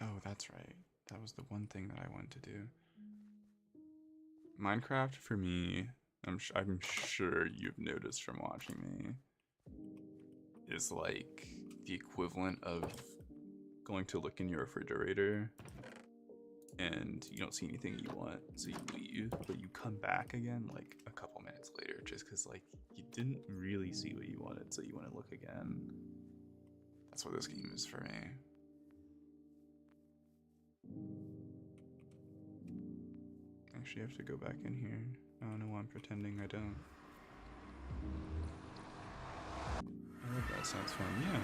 Oh, that's right. That was the one thing that I wanted to do. Minecraft for me, I'm sure you've noticed from watching me, is like the equivalent of going to look in your refrigerator and you don't see anything you want, so you leave, but you come back again like a couple minutes later just because like you didn't really see what you wanted, so you want to look again. That's what this game is for me. Actually, I have to go back in here. I don't know why I'm pretending I don't. I love that. Sounds fun. Yeah.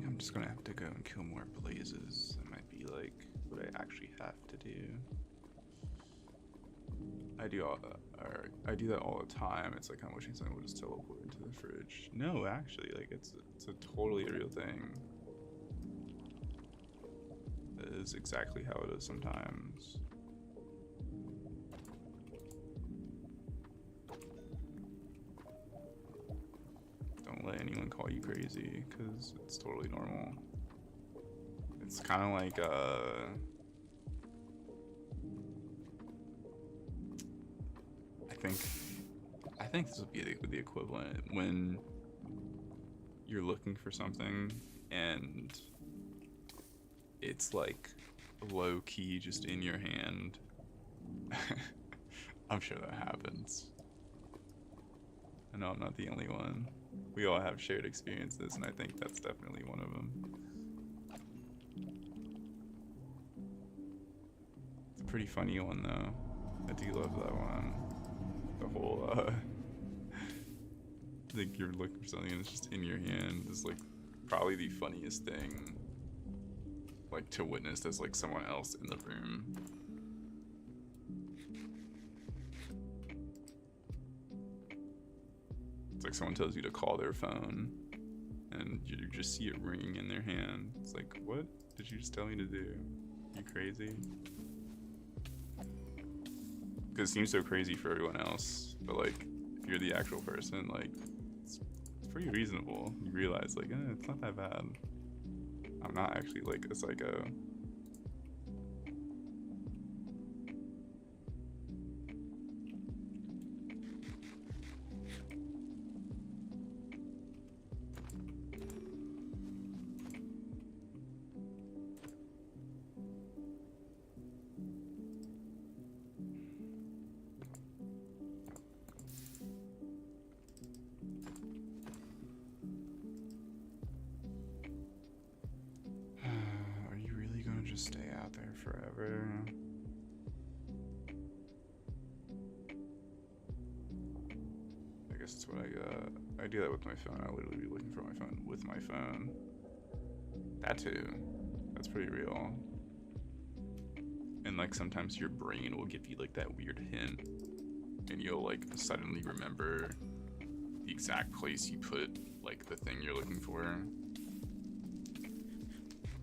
I'm just gonna have to go and kill more blazes. That might be like what I actually have to do. I do that all the time. It's like I'm wishing someone would just teleport into the fridge. No, actually, like it's a totally real thing. That is exactly how it is sometimes. Don't let anyone call you crazy, because it's totally normal. It's kind of like, I think this would be the equivalent when you're looking for something and it's like low key just in your hand. I'm sure that happens. I know I'm not the only one. We all have shared experiences, and I think that's definitely one of them. It's a pretty funny one, though. I do love that one. The whole, like you're looking for something and it's just in your hand is like probably the funniest thing, like to witness as like someone else in the room. It's like someone tells you to call their phone and you just see it ringing in their hand. It's like, what did you just tell me to do? You crazy? Because it seems so crazy for everyone else, but like if you're the actual person, like it's pretty reasonable. You realize like, it's not that bad. I'm not actually like a psycho. Are you really gonna just stay out there forever? guess that's what I got. I do that with my phone. I'll literally be looking for my phone with my phone. That too. That's pretty real. And like sometimes your brain will give you like that weird hint, and you'll like suddenly remember the exact place you put like the thing you're looking for.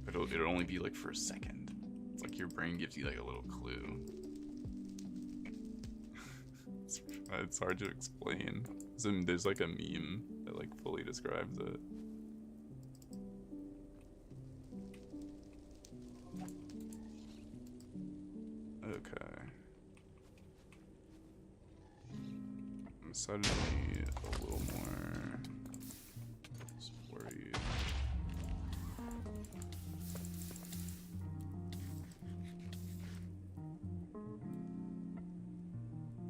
But it'll only be like for a second. It's like your brain gives you like a little clue. It's hard to explain. So there's like a meme that like fully describes it. Okay. I'm suddenly a little more worried.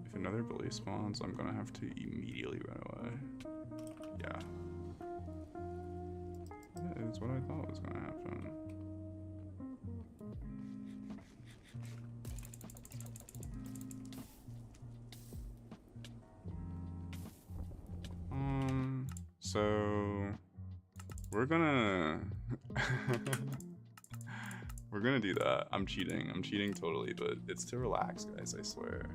If another bully spawns, I'm gonna have to immediately run away. Yeah. That is what I thought was gonna happen. So we're gonna we're gonna do that. I'm cheating totally, but it's to relax, guys, I swear.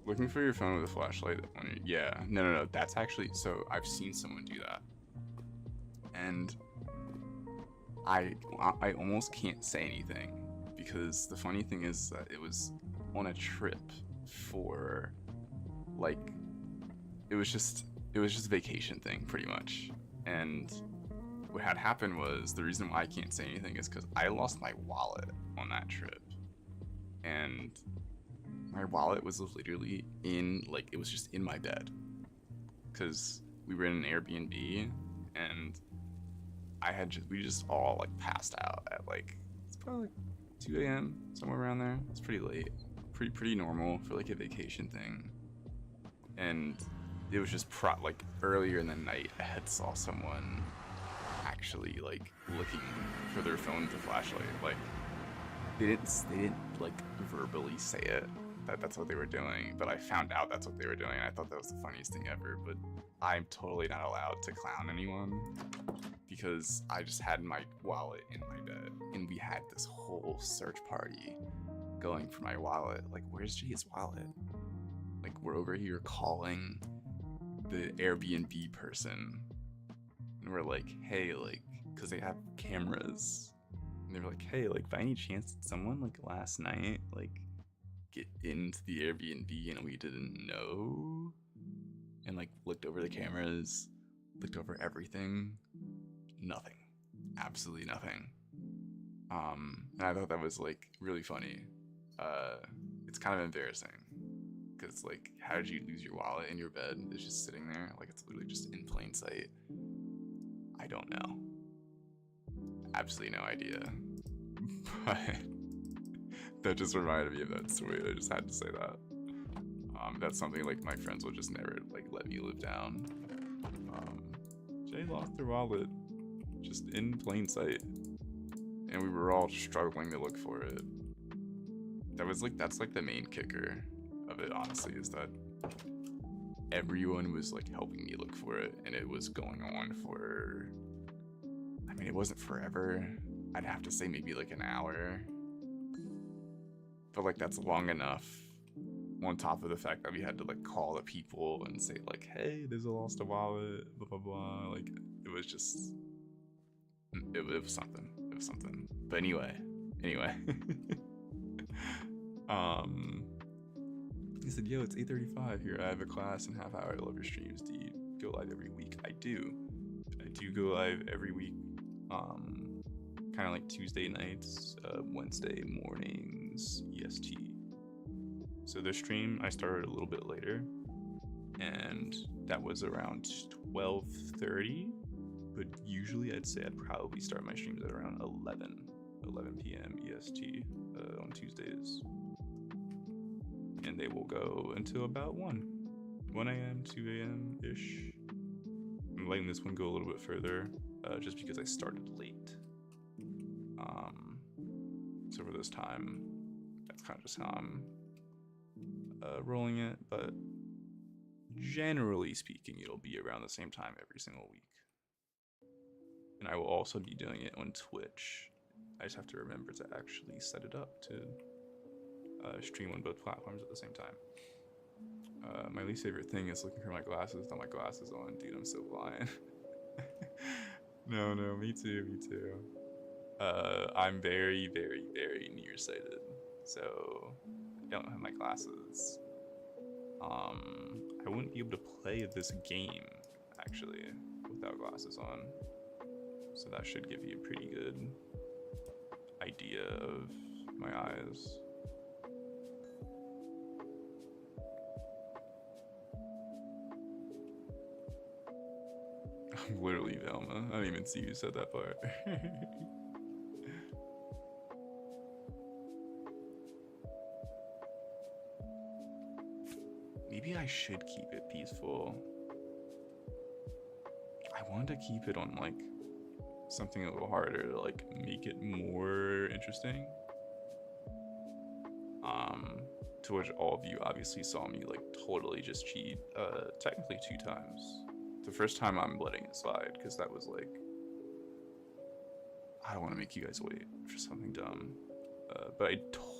Looking for your phone with a flashlight when you're, yeah, no, that's actually, so I've seen someone do that. And I almost can't say anything because the funny thing is that it was on a trip for like, it was just a vacation thing pretty much. And what had happened was, the reason why I can't say anything is because I lost my wallet on that trip. And my wallet was literally in, like, it was just in my bed. Because we were in an Airbnb and we just all like passed out at like, it's probably like 2 a.m. somewhere around there. It's pretty late. Pretty normal for like a vacation thing. And it was just like earlier in the night, I had saw someone actually like looking for their phone with a flashlight. Like they didn't like verbally say it that that's what they were doing, but I found out that's what they were doing, and I thought that was the funniest thing ever. But I'm totally not allowed to clown anyone because I just had my wallet in my bed, and we had this whole search party going for my wallet. Like, where's Jay's wallet? Like, we're over here calling the Airbnb person, and we're like, hey, like, because they have cameras, and they were like, hey, like, by any chance did someone like last night like get into the Airbnb and we didn't know? And like looked over the cameras, looked over everything, nothing, absolutely nothing. And I thought that was like really funny. It's kind of embarrassing because like, how did you lose your wallet in your bed? It's just sitting there, like it's literally just in plain sight. I don't know, absolutely no idea. But that just reminded me of that story. I just had to say that. That's something like my friends will just never like let me live down. Jay lost their wallet just in plain sight, and we were all struggling to look for it. That's like the main kicker of it, honestly, is that everyone was like helping me look for it, and it was going on for, I mean, it wasn't forever. I'd have to say maybe like an hour, but like that's long enough, on top of the fact that we had to like call the people and say like, hey, there's a lost wallet, blah blah blah. Like it was just, it was something. But anyway he said, yo, it's 8:35 here, I have a class in half hour. I love your streams. Do you go live every week? I do go live every week, kind of like Tuesday nights, Wednesday mornings EST. So the stream I started a little bit later, and that was around 12:30, but usually I'd say I'd probably start my streams at around 11 p.m. EST on Tuesdays, and they will go until about 1 a.m., 2 a.m. ish. I'm letting this one go a little bit further, just because I started late. So for this time, that's kind of just how I'm rolling it. But generally speaking, it'll be around the same time every single week. And I will also be doing it on Twitch. I just have to remember to actually set it up to stream on both platforms at the same time. My least favorite thing is looking for my glasses without my glasses on. Dude, I'm so blind. No, me too. I'm very, very, very nearsighted, so I don't have my glasses. I wouldn't be able to play this game, actually, without glasses on. So that should give you a pretty good idea of my eyes. I'm literally Velma. I didn't even see you said that part. Maybe I should keep it peaceful. I wanted to keep it on like something a little harder to like make it more interesting. To which all of you obviously saw me like totally just cheat, technically 2 times. The first time I'm letting it slide because that was like, I don't want to make you guys wait for something dumb, but I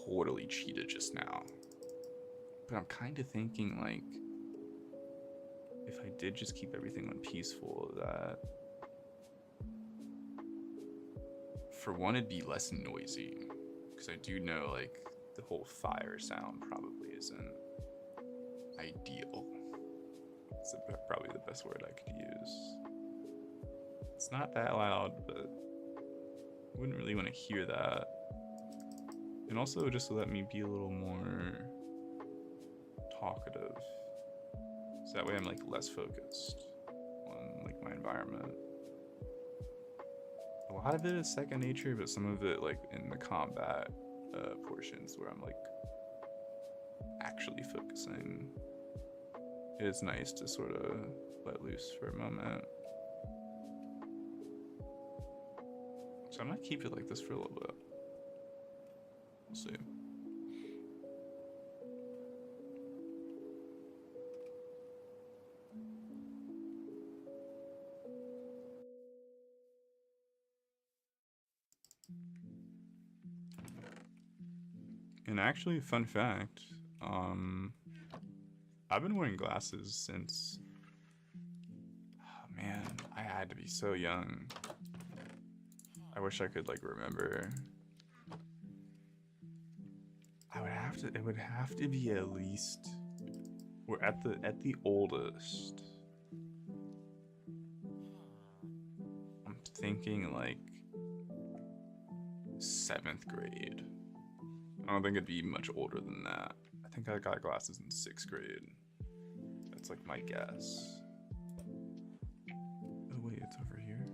totally cheated just now. But I'm kind of thinking like, if I did just keep everything on peaceful, that for one, it'd be less noisy, because I do know like the whole fire sound probably isn't ideal. It's probably the best word I could use. It's not that loud, but I wouldn't really want to hear that. And also just to let me be a little more talkative, so that way I'm like less focused on like my environment. A lot of it is second nature, but some of it like in the combat portions where I'm like actually focusing, it is nice to sort of let loose for a moment. So I might keep it like this for a little bit. We'll see. And actually, fun fact, I've been wearing glasses since, oh man, I had to be so young. I wish I could like remember. It would have to be at least, we're at the oldest. I'm thinking like 7th grade. I don't think it'd be much older than that. I think I got glasses in 6th grade. That's like my guess. Oh wait, it's over here.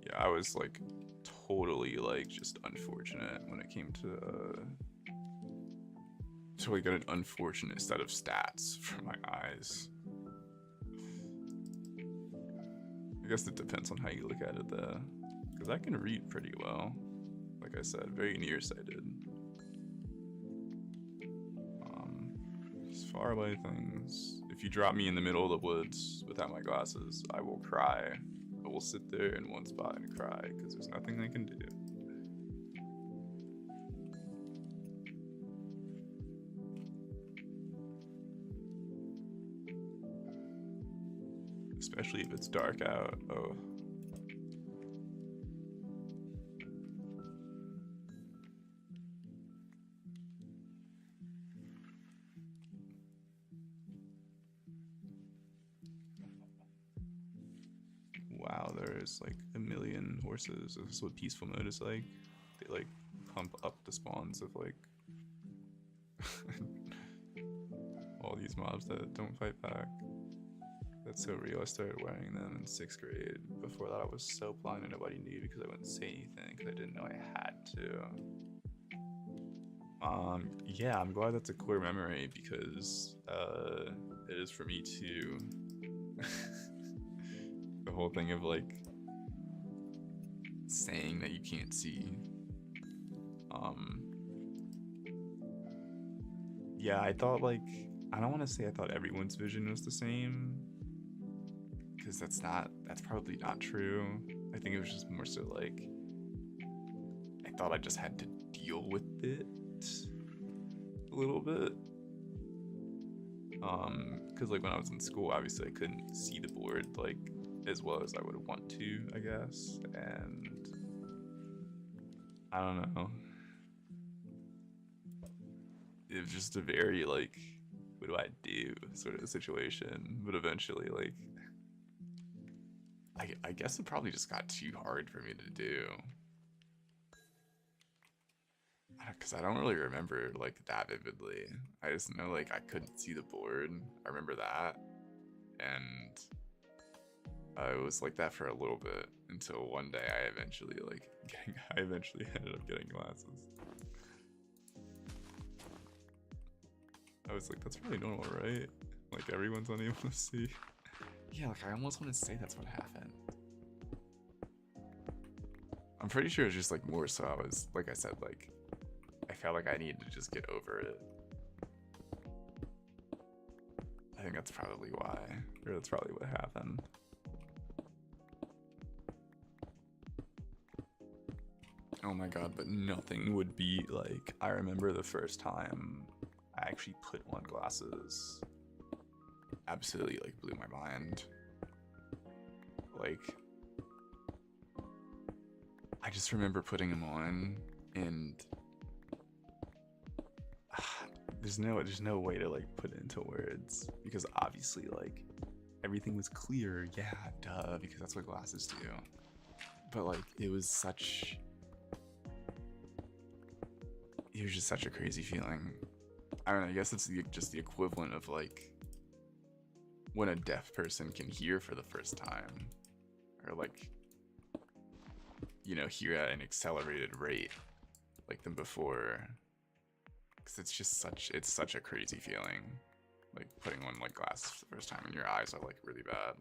Yeah, I was like totally like just unfortunate when it came to like an unfortunate set of stats for my eyes. I guess it depends on how you look at it though, because I can read pretty well. Like I said, very nearsighted. Just far away things. If you drop me in the middle of the woods without my glasses, I will cry. I will sit there in one spot and cry because there's nothing I can do. Especially if it's dark out. Oh. Wow, there's like a million horses. This is what peaceful mode is like. They like pump up the spawns of like all these mobs that don't fight back. That's so real. I started wearing them in 6th grade. Before that I was so blind and nobody knew because I wouldn't say anything because I didn't know I had to. Yeah, I'm glad that's a core memory because it is for me too. The whole thing of like saying that you can't see. Yeah, I thought like I don't want to say I thought everyone's vision was the same, because that's probably not true. I think it was just more so like, I thought I just had to deal with it a little bit. Because like when I was in school, obviously I couldn't see the board like as well as I would want to, I guess, and I don't know. It was just a very like, what do I do sort of situation. But eventually, like, I guess it probably just got too hard for me to do. Because I don't really remember like that vividly. I just know like I couldn't see the board. I remember that, and I was like that for a little bit until one day I eventually ended up getting glasses. I was like, that's really normal, right? Like everyone's unable to see. Yeah, like I almost want to say that's what happened. I'm pretty sure it's just like more so I was, like I said, like I felt like I needed to just get over it. I think that's probably why, or that's probably what happened. Oh my god, but nothing would be like, I remember the first time I actually put on glasses. Absolutely like blew my mind. Like, I just remember putting them on and there's no way to like put it into words, because obviously like everything was clear, yeah, duh, because that's what glasses do. But like it was just such a crazy feeling. I don't know, I guess it's just the equivalent of like when a deaf person can hear for the first time, or like, you know, hear at an accelerated rate like than before. Because it's such a crazy feeling, like putting on like glasses for the first time and your eyes are like really bad.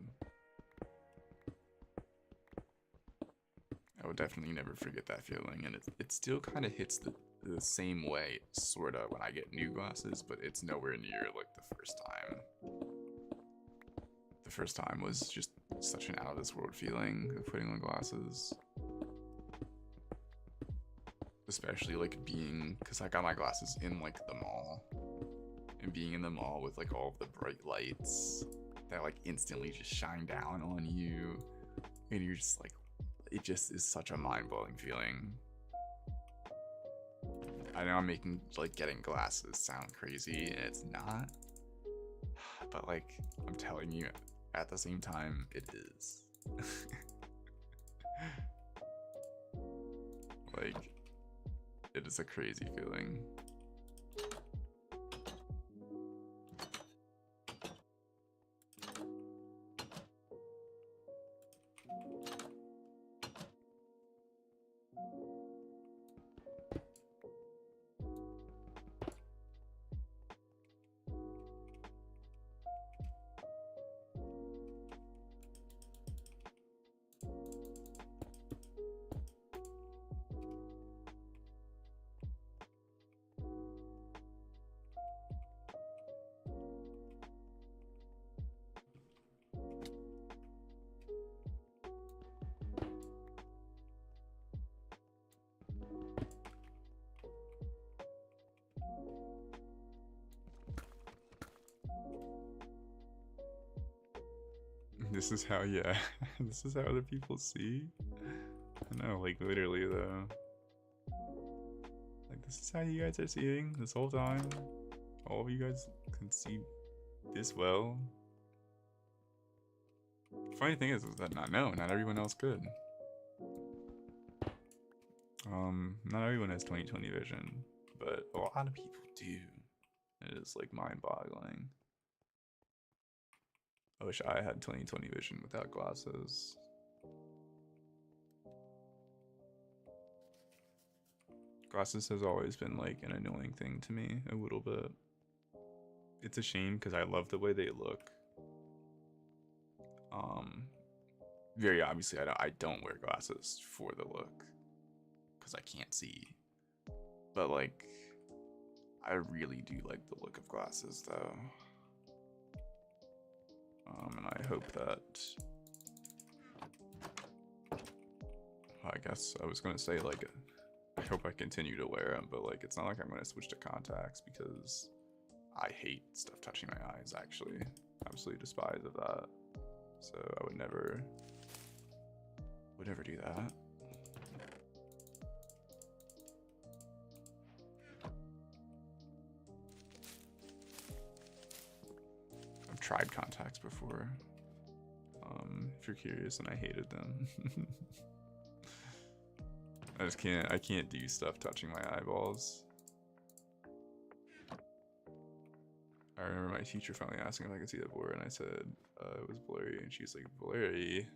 I would definitely never forget that feeling, and it still kind of hits the same way, sort of, when I get new glasses, but it's nowhere near like the first time. The first time was just such an out of this world feeling of putting on glasses. Especially like being, because I got my glasses in like the mall, and being in the mall with like all of the bright lights that like instantly just shine down on you, and you're just like, it just is such a mind-blowing feeling. I know I'm making like getting glasses sound crazy, and it's not, but like I'm telling you, at the same time, it is. Like, it is a crazy feeling. This is how, yeah, this is how other people see. I know, like literally though. Like, this is how you guys are seeing this whole time. All of you guys can see this well. Funny thing is that not everyone else could. Not everyone has 20/20 vision, but a lot of people do. It is like mind-boggling. I wish I had 20/20 vision without glasses. Glasses has always been like an annoying thing to me, a little bit. It's a shame because I love the way they look. Very obviously I don't wear glasses for the look, because I can't see. But like, I really do like the look of glasses though. And I hope that, I guess I was gonna say like, I hope I continue to wear them, but like, it's not like I'm gonna switch to contacts because I hate stuff touching my eyes, actually. Absolutely despise of that. So I would never do that. I've tried contacts before. If you're curious, and I hated them. I can't do stuff touching my eyeballs. I remember my teacher finally asking if I could see the board, and I said it was blurry, and she's like, blurry?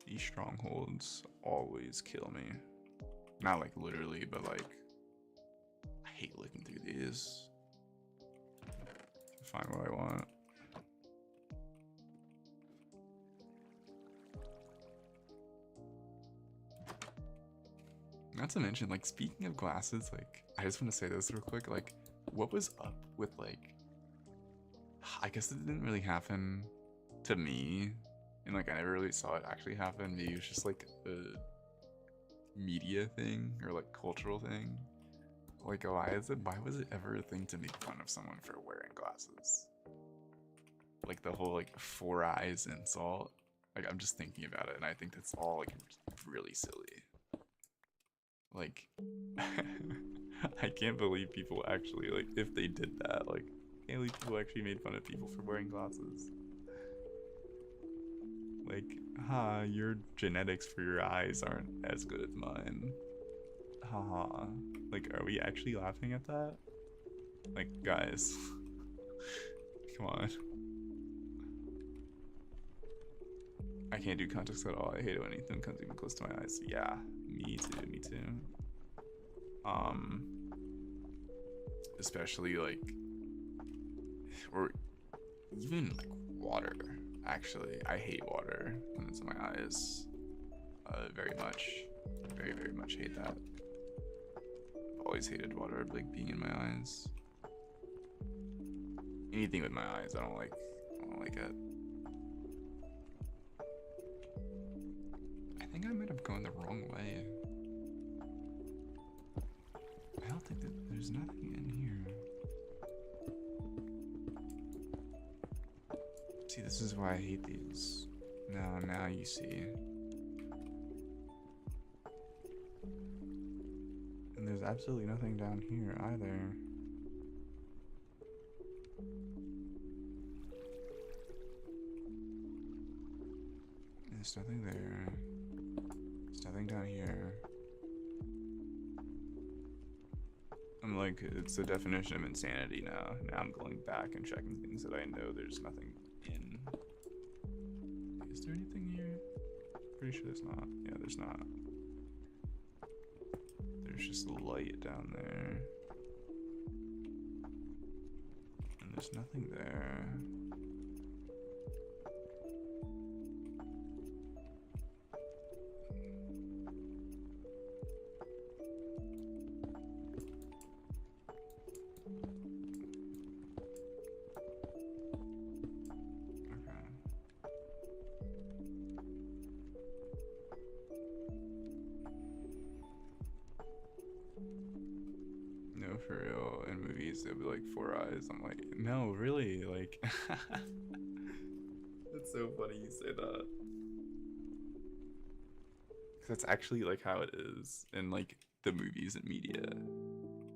These strongholds always kill me. Not like literally, but like, I hate looking through these to find what I want. Not to mention, like, speaking of glasses, like, I just want to say this real quick, like, what was up with, like, I guess it didn't really happen to me, and like I never really saw it actually happen. Maybe it was just like a media thing or like cultural thing. Like, why was it ever a thing to make fun of someone for wearing glasses? Like the whole like 4 eyes insult. Like, I'm just thinking about it, and I think that's all like really silly. Like, I can't believe people actually, like, if they did that, like, I can't believe people actually made fun of people for wearing glasses. Like, your genetics for your eyes aren't as good as mine. Haha. Like, are we actually laughing at that? Like, guys. Come on. I can't do contacts at all. I hate it when anything comes even close to my eyes. Yeah, me too, me too. Especially like, or even like water. Actually, I hate water when it's in my eyes. Very much, very much hate that. I've always hated water, like being in my eyes. Anything with my eyes, I don't like it. I think I might have gone the wrong way. I don't think that there's nothing in here. See, this is why I hate these. Now you see. And there's absolutely nothing down here either. There's nothing there. There's nothing down here. I'm like, it's the definition of insanity now. Now I'm going back and checking things that I know there's nothing in. Is there anything here? Pretty sure there's not. Yeah, there's not. There's just a light down there. And there's nothing there. For real, in movies it'll be like 4 eyes. I'm like, no, really, like it's so funny you say that, because that's actually like how it is in like the movies and media.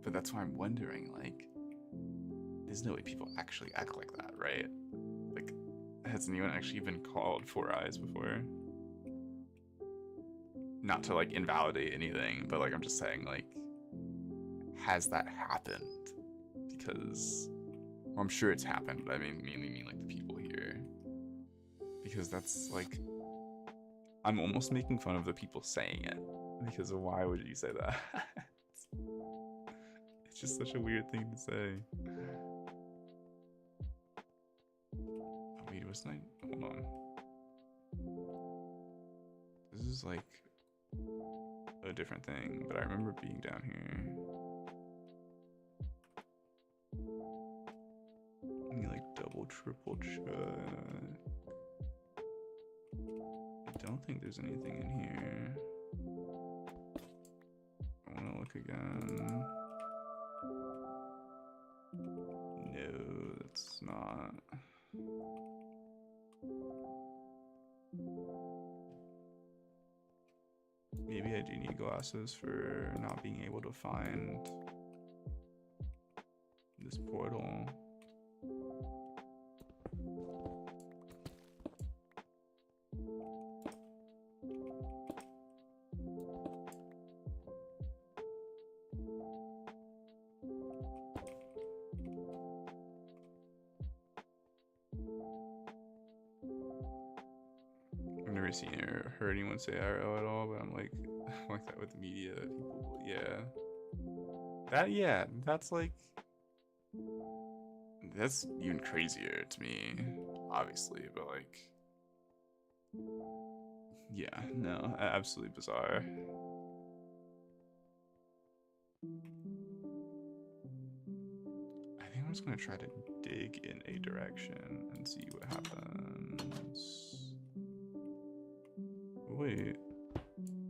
But that's why I'm wondering, like, there's no way people actually act like that, right? Like, has anyone actually been called 4 eyes before? Not to like invalidate anything, but like I'm just saying, like, has that happened? Because, well, I'm sure it's happened, but I mainly mean like the people here, because that's like, I'm almost making fun of the people saying it, because why would you say that? It's just such a weird thing to say. Oh, wait, wasn't I? Hold on. This is like a different thing, but I remember being down here. Let me like double, triple check. I don't think there's anything in here. I want to look again. No, that's not. Maybe I do need glasses for not being able to find this portal. I've never seen or heard anyone say RO at all, but I'm like that with the media. People, yeah. That's like, that's even crazier to me, obviously, but like, yeah, no, absolutely bizarre. I think I'm just gonna try to dig in a direction and see what happens. Wait,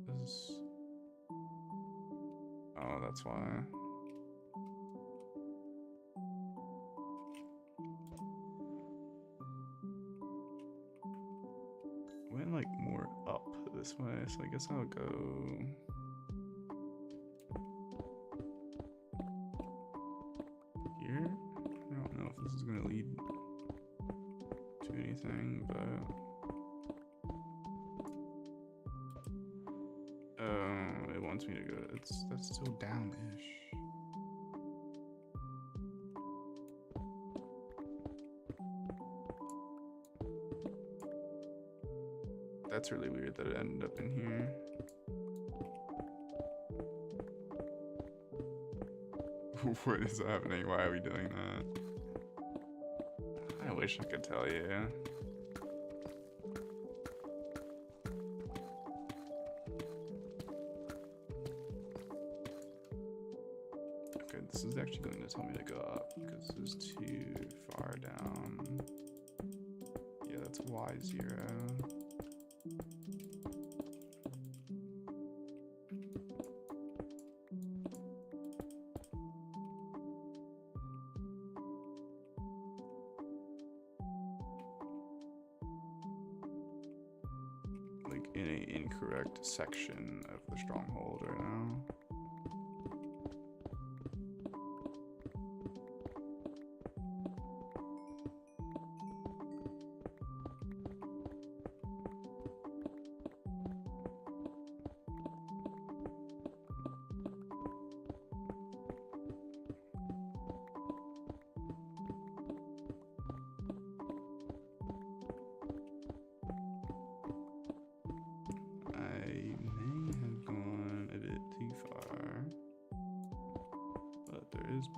this... Oh, that's why. Went like more up this way, so I guess I'll go here. I don't know if this is gonna lead to anything, but it wants me to go. That's still down-ish. That's really weird that it ended up in here. What is happening? Why are we doing that? I wish I could tell you. Okay, this is actually going to tell me to go up because this is too far down. Yeah, that's Y0. In an incorrect section of the stronghold right now.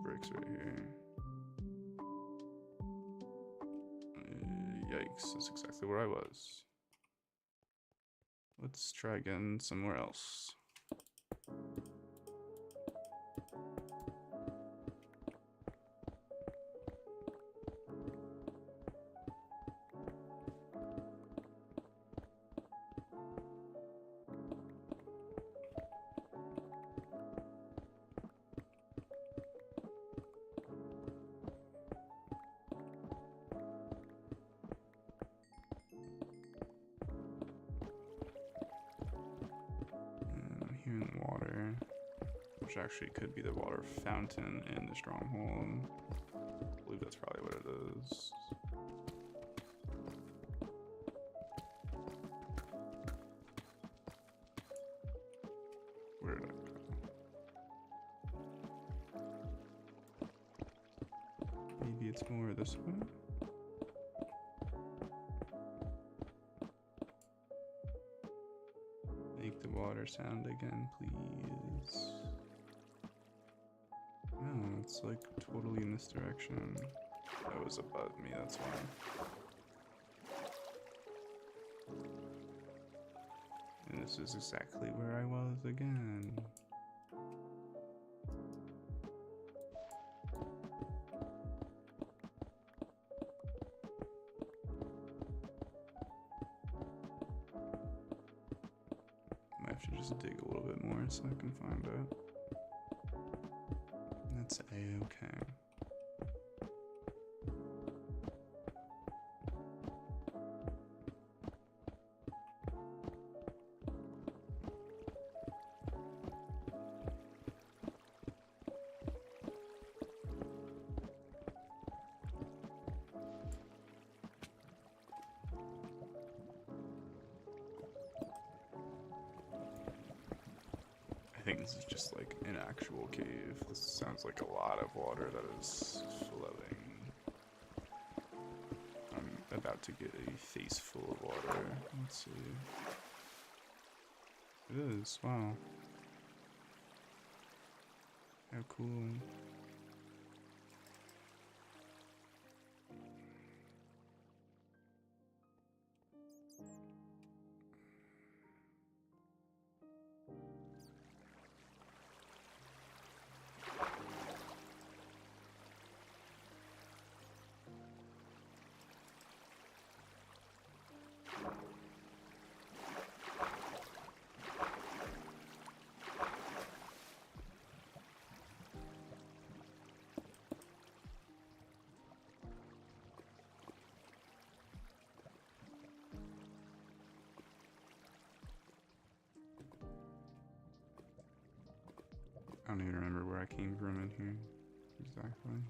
Bricks right here. Yikes, that's exactly where I was. Let's try again somewhere else. Here in the water, which actually could be the water fountain in the stronghold. I believe that's probably what it is. Where did I go? Maybe it's more this way? water sound again, please. No, it's like totally in this direction. That was above me, that's why. And this is exactly where I was again. Might have to just dig a little bit more so I can find it. That's a-okay. I think this is just like an actual cave. This sounds like a lot of water that is flowing. I'm about to get a face full of water. Let's see. It is, wow. How cool. I don't even remember where I came from in here. Exactly.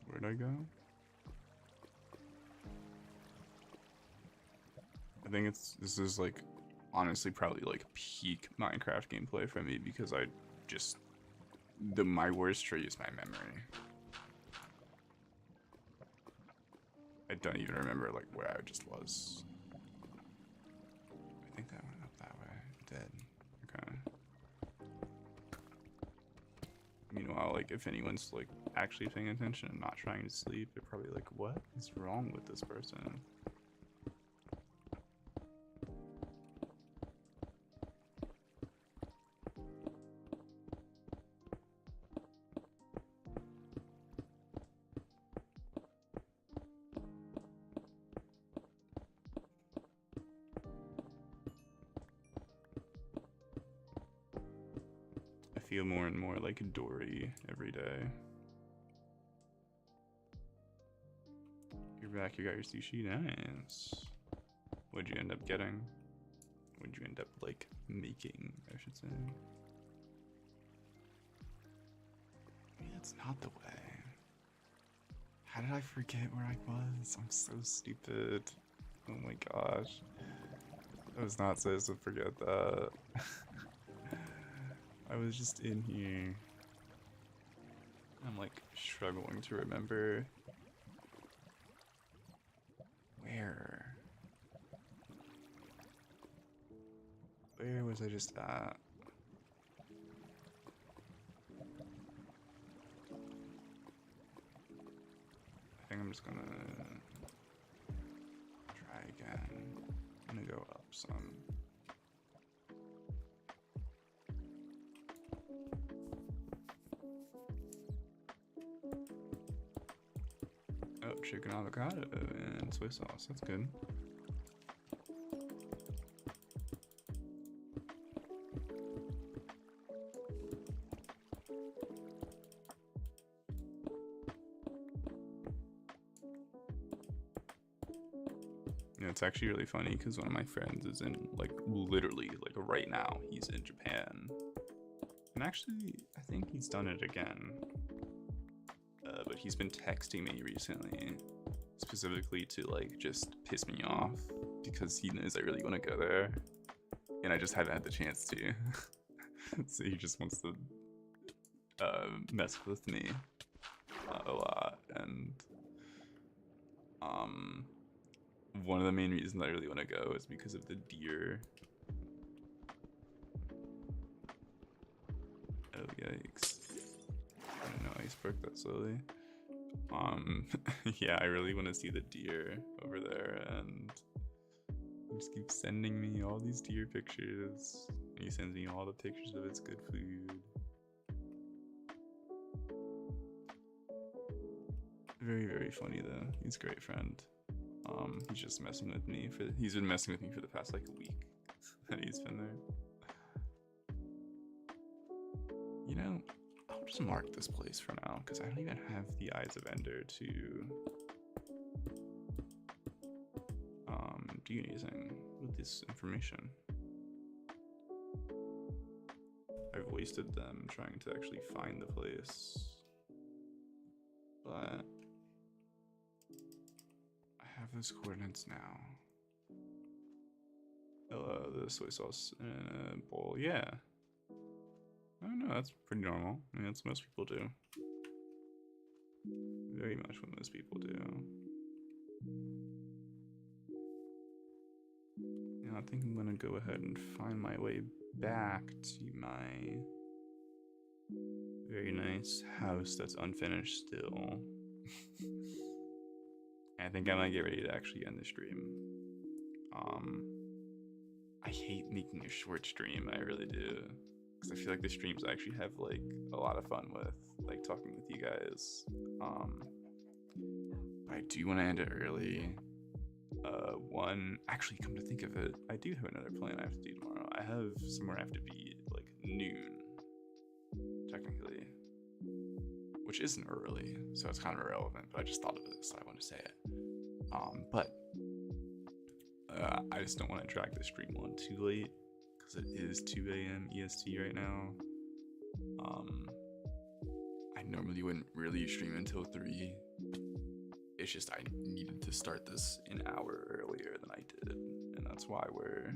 Where'd I go? I think this is like honestly probably like peak Minecraft gameplay for me because I just my worst trait is my memory. I don't even remember like where I just was. I think that went up that way. Dead. Okay. Meanwhile, like if anyone's like actually paying attention and not trying to sleep, they're probably like, what is wrong with this person? I feel more and more like Dory every day. You're back, you got your sushi, nice. What'd you end up getting? What'd you end up like making, I should say? Maybe that's not the way. How did I forget where I was? I'm so stupid. Oh my gosh. I was not supposed to forget that. I was just in here. I'm like struggling to remember where was I just at? I think I'm just gonna try again. I'm gonna go up some. Oh, chicken avocado and soy sauce. That's good. Yeah, it's actually really funny because one of my friends is in, like, literally, like, right now, he's in Japan. And actually, I think he's done it again. But he's been texting me recently, specifically to, like, just piss me off because he knows I really want to go there. And I just haven't had the chance to. So he just wants to mess with me a lot. And one of the main reasons I really want to go is because of the deer Oh, yikes. I didn't know ice broke that slowly. Yeah, I really want to see the deer over there, and he just keeps sending me all these deer pictures. He sends me all the pictures of its good food. Very, very funny though. He's a great friend. He's just messing with me he's been messing with me for the past like a week that he's been there. You know, I'll just mark this place for now because I don't even have the Eyes of Ender to do anything with this information. I've wasted them trying to actually find the place, but I have those coordinates now. Hello, the soy sauce in a bowl. Yeah. I don't know, that's pretty normal. I mean, that's what most people do. Very much what most people do. Yeah, I think I'm gonna go ahead and find my way back to my very nice house that's unfinished still. I think I might get ready to actually end the stream. I hate making a short stream, I really do. Because I feel like the streams I actually have like a lot of fun with, like talking with you guys. But I do want to end it early. Actually, come to think of it, I do have another plan I have to do tomorrow. I have somewhere I have to be at like noon, technically, which isn't early, so it's kind of irrelevant. But I just thought of it, so I want to say it. But I just don't want to drag the stream on too late. It is 2 a.m. EST right now. I normally wouldn't really stream until 3. It's just I needed to start this an hour earlier than I did, and that's why we're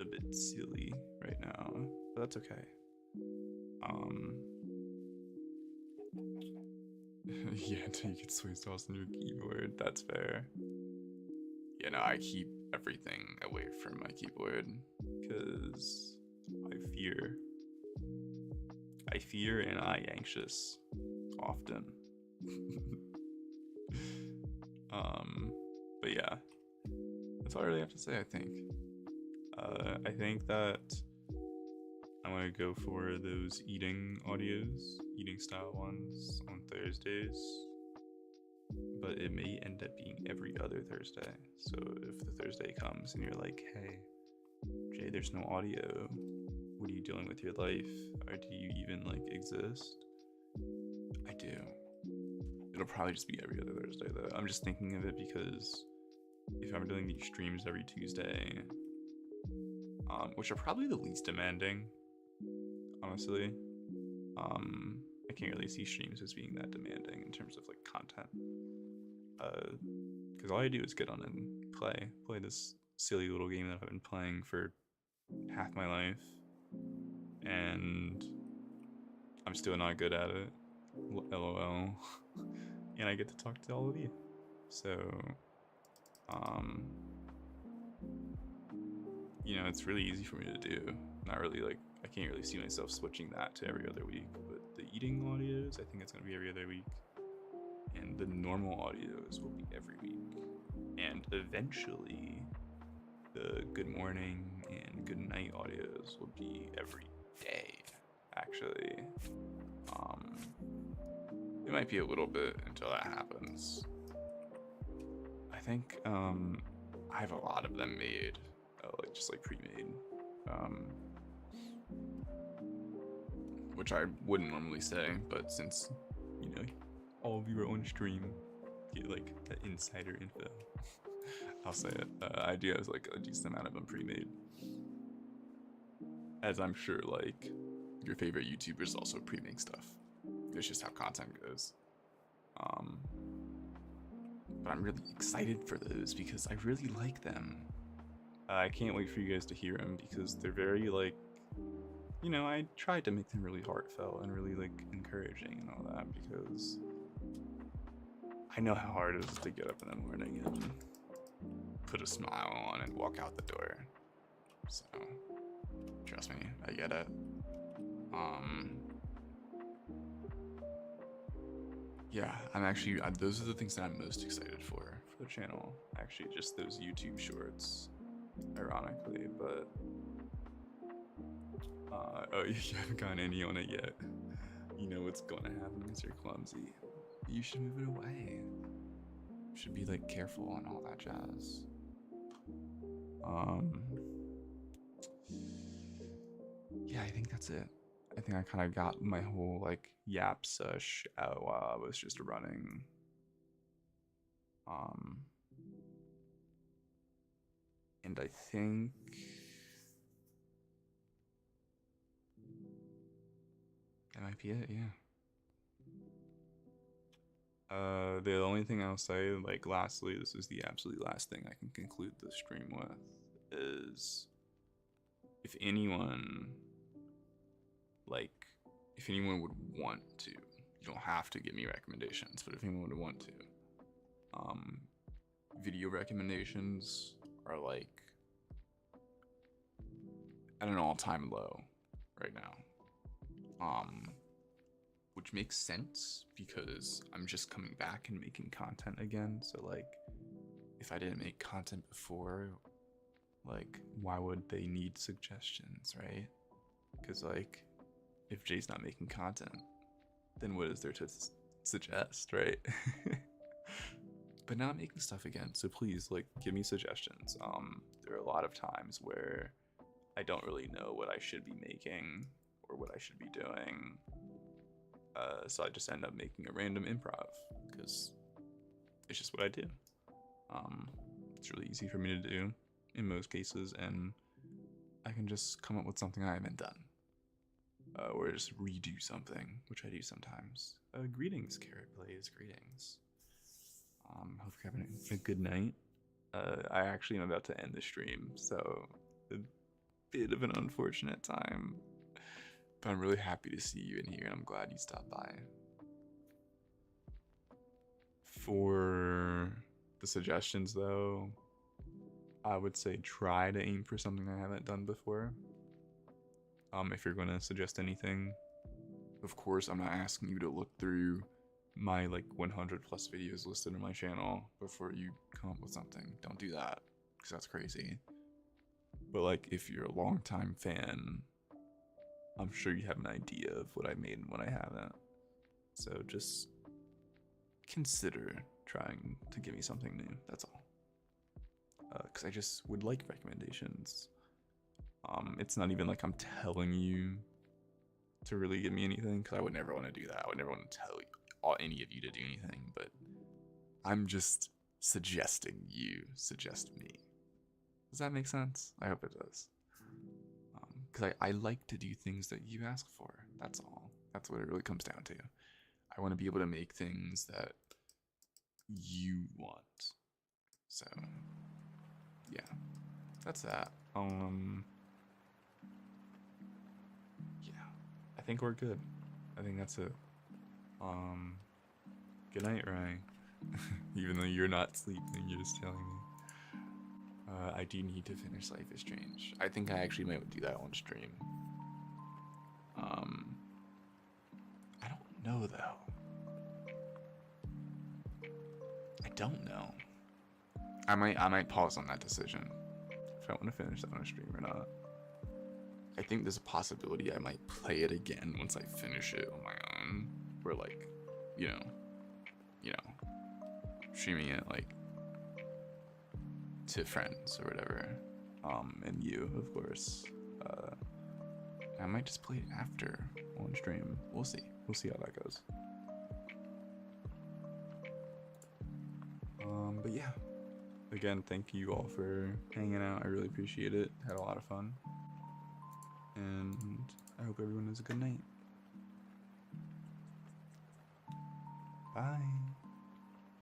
a bit silly right now, but that's okay. Yeah, until you get soy sauce on your keyboard, that's fair. Yeah, no, I keep everything away from my keyboard because I fear and I anxious often. But yeah, that's all I really have to say. I think that I'm gonna go for those eating style ones on Thursdays, but it may end up being every other Thursday. So if the Thursday comes and you're like, hey, Jay, there's no audio, what are you doing with your life? Or do you even like exist? I do. It'll probably just be every other Thursday though. I'm just thinking of it because if I'm doing these streams every Tuesday, which are probably the least demanding, honestly, I can't really see streams as being that demanding in terms of like content. Because all I do is get on and play this silly little game that I've been playing for half my life, and I'm still not good at it. LOL. And I get to talk to all of you. So, you know, it's really easy for me to do. Not really like, I can't really see myself switching that to every other week, but the eating audios, I think it's gonna be every other week. And the normal audios will be every week. And eventually, the good morning and good night audios will be every day, actually. It might be a little bit until that happens. I think I have a lot of them made, like just like pre-made, which I wouldn't normally say, but since, you know, all of you are on stream, get like the insider info. I'll say it. I do have like a decent amount of them pre-made, as I'm sure like your favorite YouTubers also pre-make stuff. It's just how content goes. But I'm really excited for those because I really like them. I can't wait for you guys to hear them because they're very like, you know, I tried to make them really heartfelt and really like encouraging and all that because I know how hard it is to get up in the morning and put a smile on and walk out the door. So, trust me, I get it. Yeah, I'm actually, those are the things that I'm most excited for the channel. Actually, just those YouTube shorts, ironically, but oh, you haven't gotten any on it yet. You know what's gonna happen because you're clumsy. You should move it away. You should be like careful and all that jazz. Yeah, I think that's it. I think I kind of got my whole like yap sush out while I was just running. And I think that might be it, yeah. The only thing I'll say, like, lastly, this is the absolute last thing I can conclude the stream with, is if anyone, like, if anyone would want to, you don't have to give me recommendations, but if anyone would want to, video recommendations are like at an all-time low right now. Which makes sense because I'm just coming back and making content again. So like, if I didn't make content before, like, why would they need suggestions, right? Because like, if Jay's not making content, then what is there to suggest, right? But now I'm making stuff again, so please, like, give me suggestions. There are a lot of times where I don't really know what I should be making or what I should be doing. So I just end up making a random improv because it's just what I do. It's really easy for me to do in most cases, and I can just come up with something I haven't done. Or just redo something, which I do sometimes. Greetings, Carrot Blaze, greetings. Hope you're having a good night. I actually am about to end the stream, so a bit of an unfortunate time. But I'm really happy to see you in here, and I'm glad you stopped by. For the suggestions, though, I would say try to aim for something I haven't done before. If you're going to suggest anything, of course, I'm not asking you to look through my like 100 plus videos listed on my channel before you come up with something. Don't do that, because that's crazy. But like, if you're a longtime fan, I'm sure you have an idea of what I made and what I haven't. So just consider trying to give me something new, that's all. Because I just would like recommendations. It's not even like I'm telling you to really give me anything, because I would never want to do that. I would never want to tell any of you to do anything, but I'm just suggesting you suggest me. Does that make sense? I hope it does. Because I like to do things that you ask for. That's all. That's what it really comes down to. I want to be able to make things that you want. So, yeah, that's that. Yeah, I think we're good. I think that's it. Good night, Ryan. Even though you're not sleeping, you're just telling me. I do need to finish Life is Strange. I think I actually might do that on stream. I don't know though. I don't know. I might pause on that decision if I want to finish that on stream or not. I think there's a possibility I might play it again once I finish it on my own. Where like, you know, streaming it like to friends or whatever, and you, of course. I might just play it after on stream. We'll see how that goes. But yeah, again, thank you all for hanging out. I really appreciate it. Had a lot of fun, and I hope everyone has a good night. Bye.